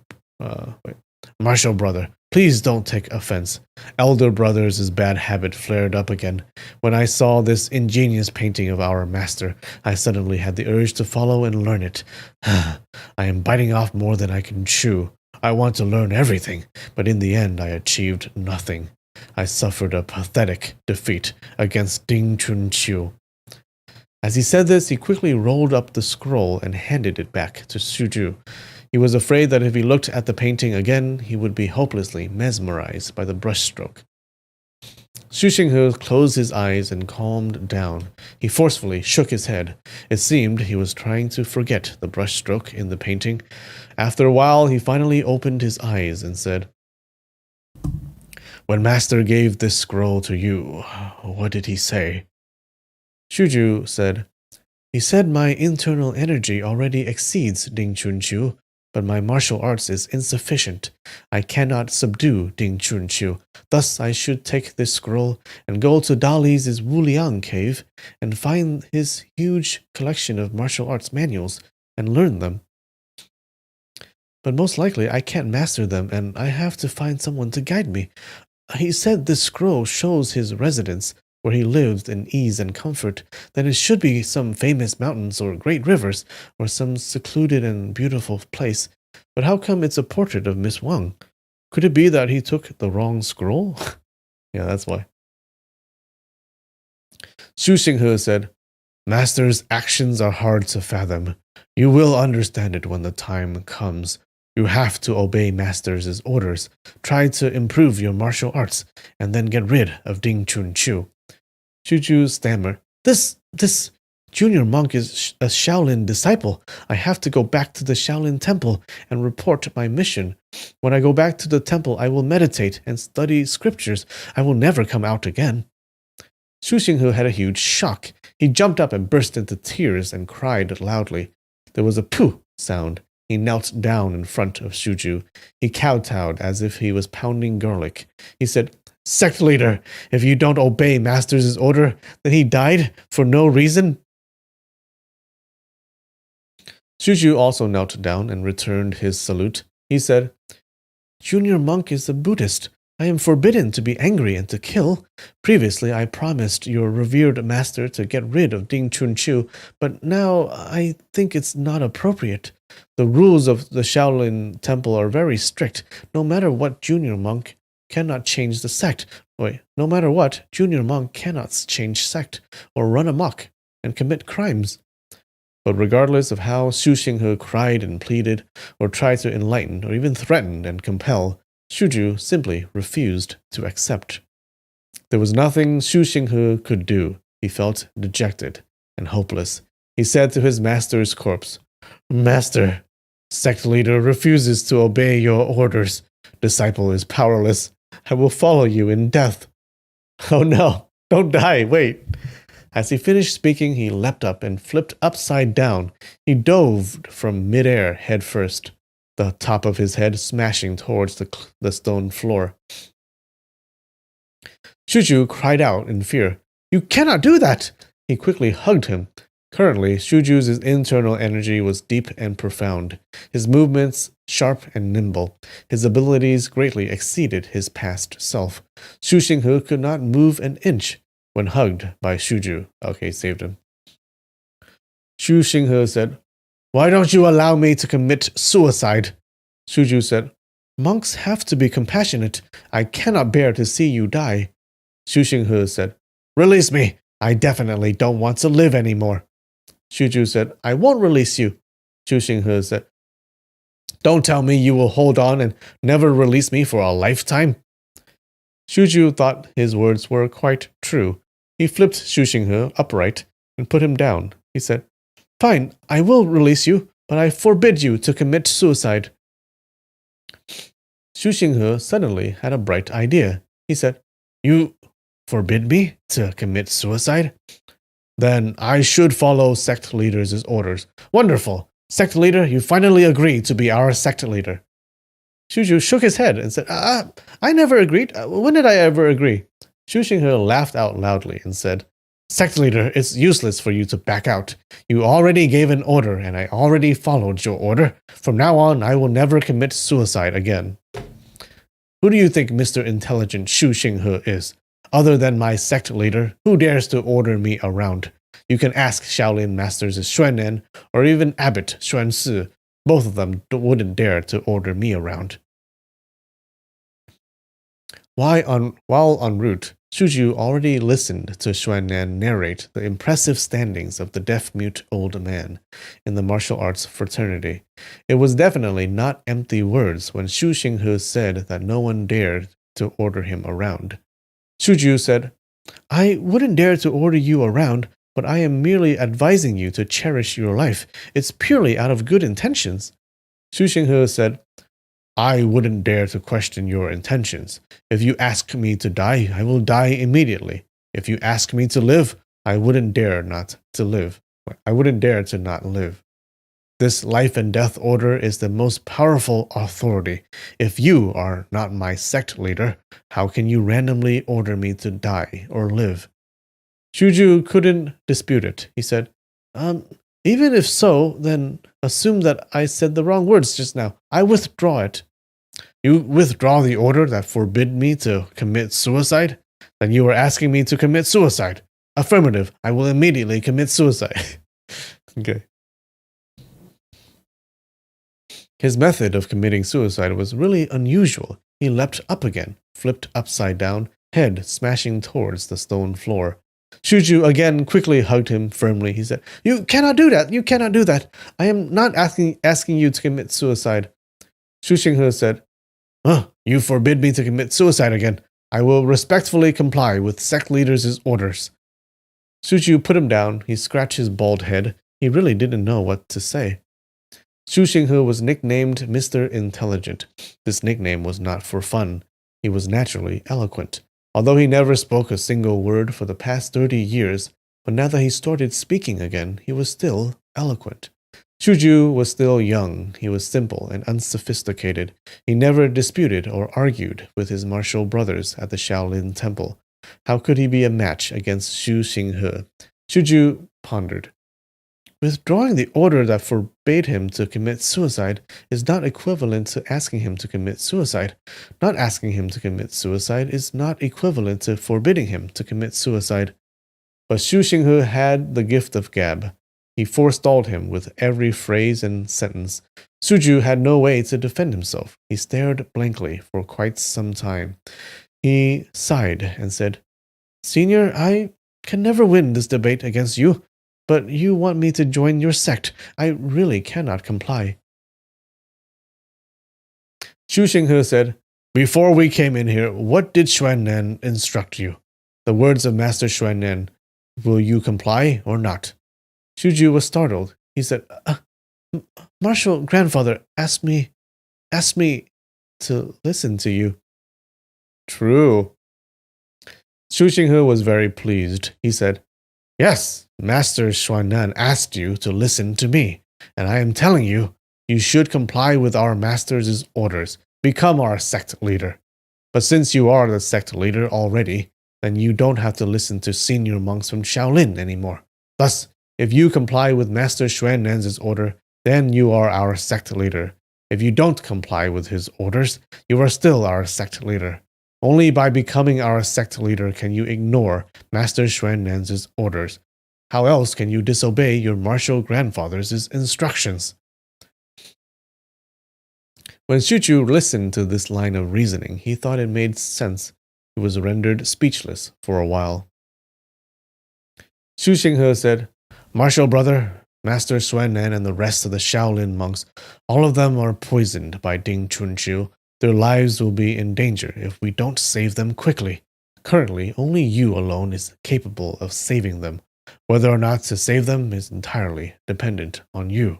brother, please don't take offense. Elder brother's bad habit flared up again. When I saw this ingenious painting of our master, I suddenly had the urge to follow and learn it. I am biting off more than I can chew. I want to learn everything, but in the end I achieved nothing. I suffered a pathetic defeat against Ding Chunqiu. As he said this, he quickly rolled up the scroll and handed it back to Shuju. He was afraid that if he looked at the painting again, he would be hopelessly mesmerized by the brushstroke. Xu Xinghe closed his eyes and calmed down. He forcefully shook his head. It seemed he was trying to forget the brushstroke in the painting. After a while, he finally opened his eyes and said, When Master gave this scroll to you, what did he say? Shuju said, He said my internal energy already exceeds Ding Chunqiu, but my martial arts is insufficient. I cannot subdue Ding Chunqiu. Thus I should take this scroll and go to Dali's Wuliang cave and find his huge collection of martial arts manuals and learn them. But most likely I can't master them, and I have to find someone to guide me. He said this scroll shows his residence, where he lived in ease and comfort. Then it should be some famous mountains or great rivers, or some secluded and beautiful place. But how come it's a portrait of Miss Wang? Could it be that he took the wrong scroll? Yeah, that's why. Xu Xinghe said, Master's actions are hard to fathom. You will understand it when the time comes. You have to obey Master's orders. Try to improve your martial arts, and then get rid of Ding Chunqiu. Shuju stammered, This junior monk is a Shaolin disciple. I have to go back to the Shaolin temple and report my mission. When I go back to the temple, I will meditate and study scriptures. I will never come out again. Xu Xinghe had a huge shock. He jumped up and burst into tears and cried loudly. There was a pooh sound. He knelt down in front of Shuju. He kowtowed as if he was pounding garlic. He said, Sect leader, if you don't obey Master's order, then he died for no reason? Shuju also knelt down and returned his salute. He said, Junior monk is a Buddhist. I am forbidden to be angry and to kill. Previously, I promised your revered master to get rid of Ding Chunqiu, but now I think it's not appropriate. The rules of the Shaolin temple are very strict. No matter what, junior monk cannot change the sect. No matter what, junior monk cannot change sect or run amok and commit crimes. But regardless of how Xu Xinghe cried and pleaded, or tried to enlighten, or even threatened and compel, Shuju simply refused to accept. There was nothing Xu Xinghe could do. He felt dejected and hopeless. He said to his master's corpse, Master, sect leader refuses to obey your orders. Disciple is powerless. I will follow you in death. Oh no, don't die, wait. As he finished speaking, he leapt up and flipped upside down. He dove from midair head first, the top of his head smashing towards the stone floor. Shuju cried out in fear, You cannot do that! He quickly hugged him. Currently, Shuju's internal energy was deep and profound, his movements sharp and nimble. His abilities greatly exceeded his past self. Xu Xinghe could not move an inch. when hugged by Shuju. Okay, saved him. Xu Xinghe said, "Why don't you allow me to commit suicide?" Shuju said, "Monks have to be compassionate. I cannot bear to see you die." Xu Xinghe said, "Release me. I definitely don't want to live anymore." Shuju said, "I won't release you." Xu Xinghe said, "Don't tell me you will hold on and never release me for a lifetime." Shuju thought his words were quite true. He flipped Xu Xinghe upright and put him down. He said, "Fine, I will release you, but I forbid you to commit suicide." Xu Xinghe suddenly had a bright idea. He said, "You forbid me to commit suicide? Then I should follow sect leaders' orders. Wonderful! Sect leader, you finally agreed to be our sect leader." Shuju shook his head and said, "I never agreed. When did I ever agree?" Xu Xinghe laughed out loudly and said, "Sect leader, it's useless for you to back out. You already gave an order, and I already followed your order. From now on, I will never commit suicide again." Who do you think Mr. Intelligent Xu Xinghe is? Other than my sect leader, who dares to order me around? You can ask Shaolin Masters Xuan'an or even Abbot Xuansi. Both of them wouldn't dare to order me around. While en route, Shuju already listened to Xuan'an narrate the impressive standings of the deaf-mute old man in the martial arts fraternity. It was definitely not empty words when Xu Xinghe said that no one dared to order him around. Shuju said, "I wouldn't dare to order you around, but I am merely advising you to cherish your life. It's purely out of good intentions." Xu Xinghe said, "I wouldn't dare to question your intentions. If you ask me to die, I will die immediately. If you ask me to live, I wouldn't dare not to live. I wouldn't dare to not live. This life and death order is the most powerful authority. If you are not my sect leader, how can you randomly order me to die or live?" Shuju couldn't dispute it. He said, "Even if so, then assume that I said the wrong words just now. I withdraw it." "You withdraw the order that forbid me to commit suicide? Then you are asking me to commit suicide." "Affirmative. I will immediately commit suicide." Okay. His method of committing suicide was really unusual. He leapt up again, flipped upside down, head smashing towards the stone floor. Shuju again quickly hugged him firmly. He said, "You cannot do that. You cannot do that. I am not asking you to commit suicide." Xu Xinghe said, "You forbid me to commit suicide again. I will respectfully comply with sect leaders' orders." Shuju put him down. He scratched his bald head. He really didn't know what to say. Xu Xinghe was nicknamed Mr. Intelligent. This nickname was not for fun. He was naturally eloquent. Although he never spoke a single word for the past 30 years, but now that he started speaking again, he was still eloquent. Shuju was still young. He was simple and unsophisticated. He never disputed or argued with his martial brothers at the Shaolin Temple. How could he be a match against Xu Xinghe? Shuju pondered. Withdrawing the order that forbade him to commit suicide is not equivalent to asking him to commit suicide. Not asking him to commit suicide is not equivalent to forbidding him to commit suicide. But Xu Xinghe had the gift of gab. He forestalled him with every phrase and sentence. Shuju had no way to defend himself. He stared blankly for quite some time. He sighed and said, "Senior, I can never win this debate against you. But you want me to join your sect. I really cannot comply." Xu Xinghe said, "Before we came in here, what did Xuan'an instruct you? The words of Master Xuan'an. Will you comply or not?" Shuju was startled. He said, "Martial grandfather asked me to listen to you." "True." Xu Xinghe was very pleased. He said, "Yes, Master Xuan'an asked you to listen to me, and I am telling you, you should comply with our master's orders, become our sect leader. But since you are the sect leader already, then you don't have to listen to senior monks from Shaolin anymore. Thus, if you comply with Master Xuan'an's order, then you are our sect leader. If you don't comply with his orders, you are still our sect leader. Only by becoming our sect leader can you ignore Master Xuannan's orders. How else can you disobey your martial grandfather's instructions? When Xuju listened to this line of reasoning, he thought it made sense. He was rendered speechless for a while. Xu Xinghe said, Martial brother, Master Xuannan and the rest of the Shaolin monks, all of them are poisoned by Ding Chunqiu. Their lives will be in danger if we don't save them quickly. Currently, only you alone is capable of saving them. Whether or not to save them is entirely dependent on you.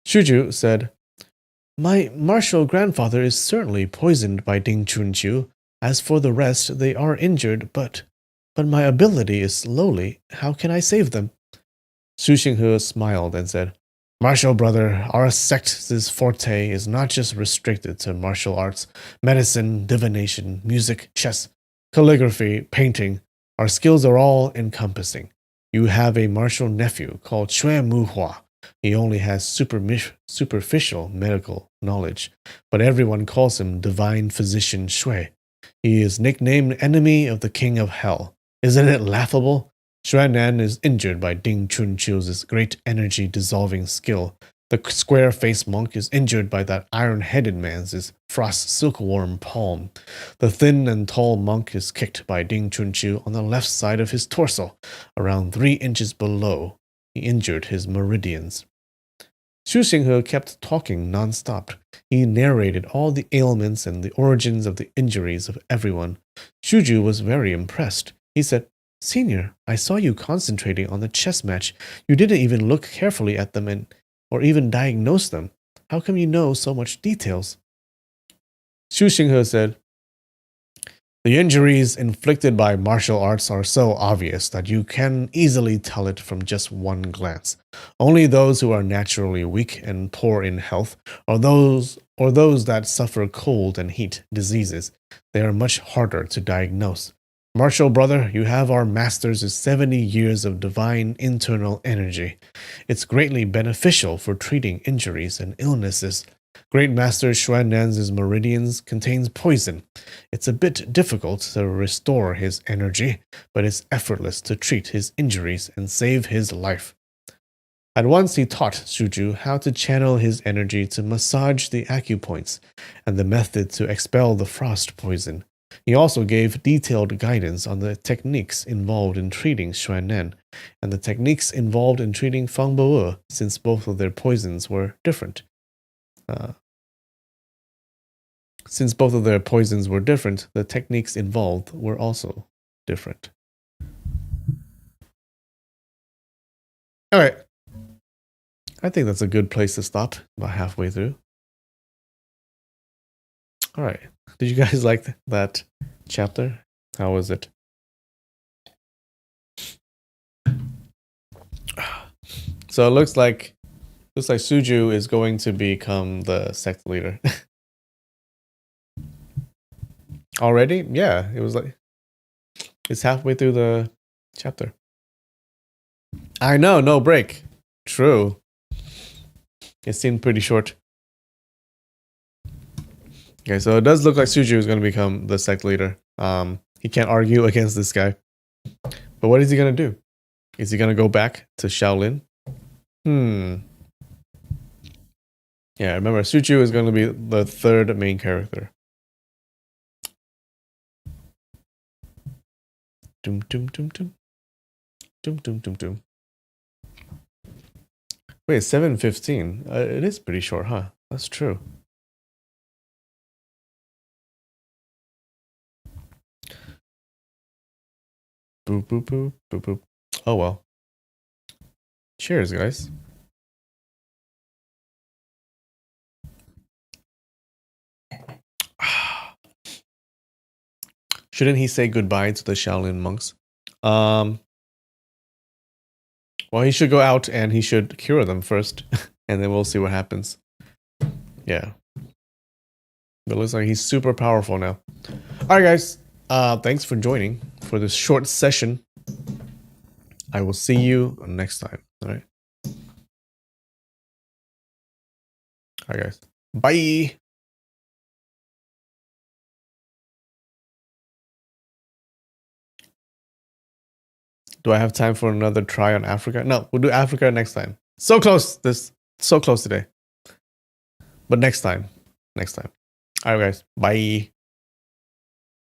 Shuju said, My martial grandfather is certainly poisoned by Ding Chunqiu. As for the rest, they are injured, but my ability is lowly. How can I save them? Xu Xinghe smiled and said, Martial brother, our sect's forte is not just restricted to martial arts, medicine, divination, music, chess, calligraphy, painting. Our skills are all encompassing. You have a martial nephew called Xue Muhua. He only has superficial medical knowledge, but everyone calls him Divine Physician Xue. He is nicknamed Enemy of the King of Hell. Isn't it laughable? Xuannan is injured by Ding Chunqiu's great energy-dissolving skill. The square-faced monk is injured by that iron-headed man's frost silkworm palm. The thin and tall monk is kicked by Ding Chunqiu on the left side of his torso, around 3 inches below. He injured his meridians. Xu Xinghe kept talking non-stop. He narrated all the ailments and the origins of the injuries of everyone. Shuju was very impressed. He said, Senior, I saw you concentrating on the chess match. You didn't even look carefully at them or even diagnose them. How come you know so much details? Xu Xinghe said, The injuries inflicted by martial arts are so obvious that you can easily tell it from just one glance. Only those who are naturally weak and poor in health, or those that suffer cold and heat diseases, they are much harder to diagnose. Martial brother, you have our master's 70 years of divine internal energy. It's greatly beneficial for treating injuries and illnesses. Great Master Xuannan's meridians contains poison. It's a bit difficult to restore his energy, but it's effortless to treat his injuries and save his life. At once he taught Shuju how to channel his energy to massage the acupoints and the method to expel the frost poison. He also gave detailed guidance on the techniques involved in treating Xuannan and the techniques involved in treating Fang Bo, since both of their poisons were different. Since both of their poisons were different, the techniques involved were also different. Alright. I think that's a good place to stop, about halfway through. Alright. Did you guys like that chapter? How was it? So it looks like Suju is going to become the sect leader. Already? Yeah, it was like it's halfway through the chapter. I know, no break. True. It seemed pretty short. Okay, so it does look like Suju is going to become the sect leader. He can't argue against this guy. But what is he going to do? Is he going to go back to Shaolin? Yeah, remember, Suju is going to be the third main character. Dum dum dum dum. Dum dum dum dum. Wait, 7:15. It is pretty short, huh? That's true. Boop boop boop boop boop. Oh well. Cheers, guys. Shouldn't he say goodbye to the Shaolin monks? Well, he should go out and he should cure them first, and then we'll see what happens. Yeah. But it looks like he's super powerful now. Alright, guys. Thanks for joining for this short session. I will see you next time. Alright. Alright, guys. Bye. Do I have time for another try on Africa? No, we'll do Africa next time. So close. So close today. But next time. Next time. All right, guys. Bye.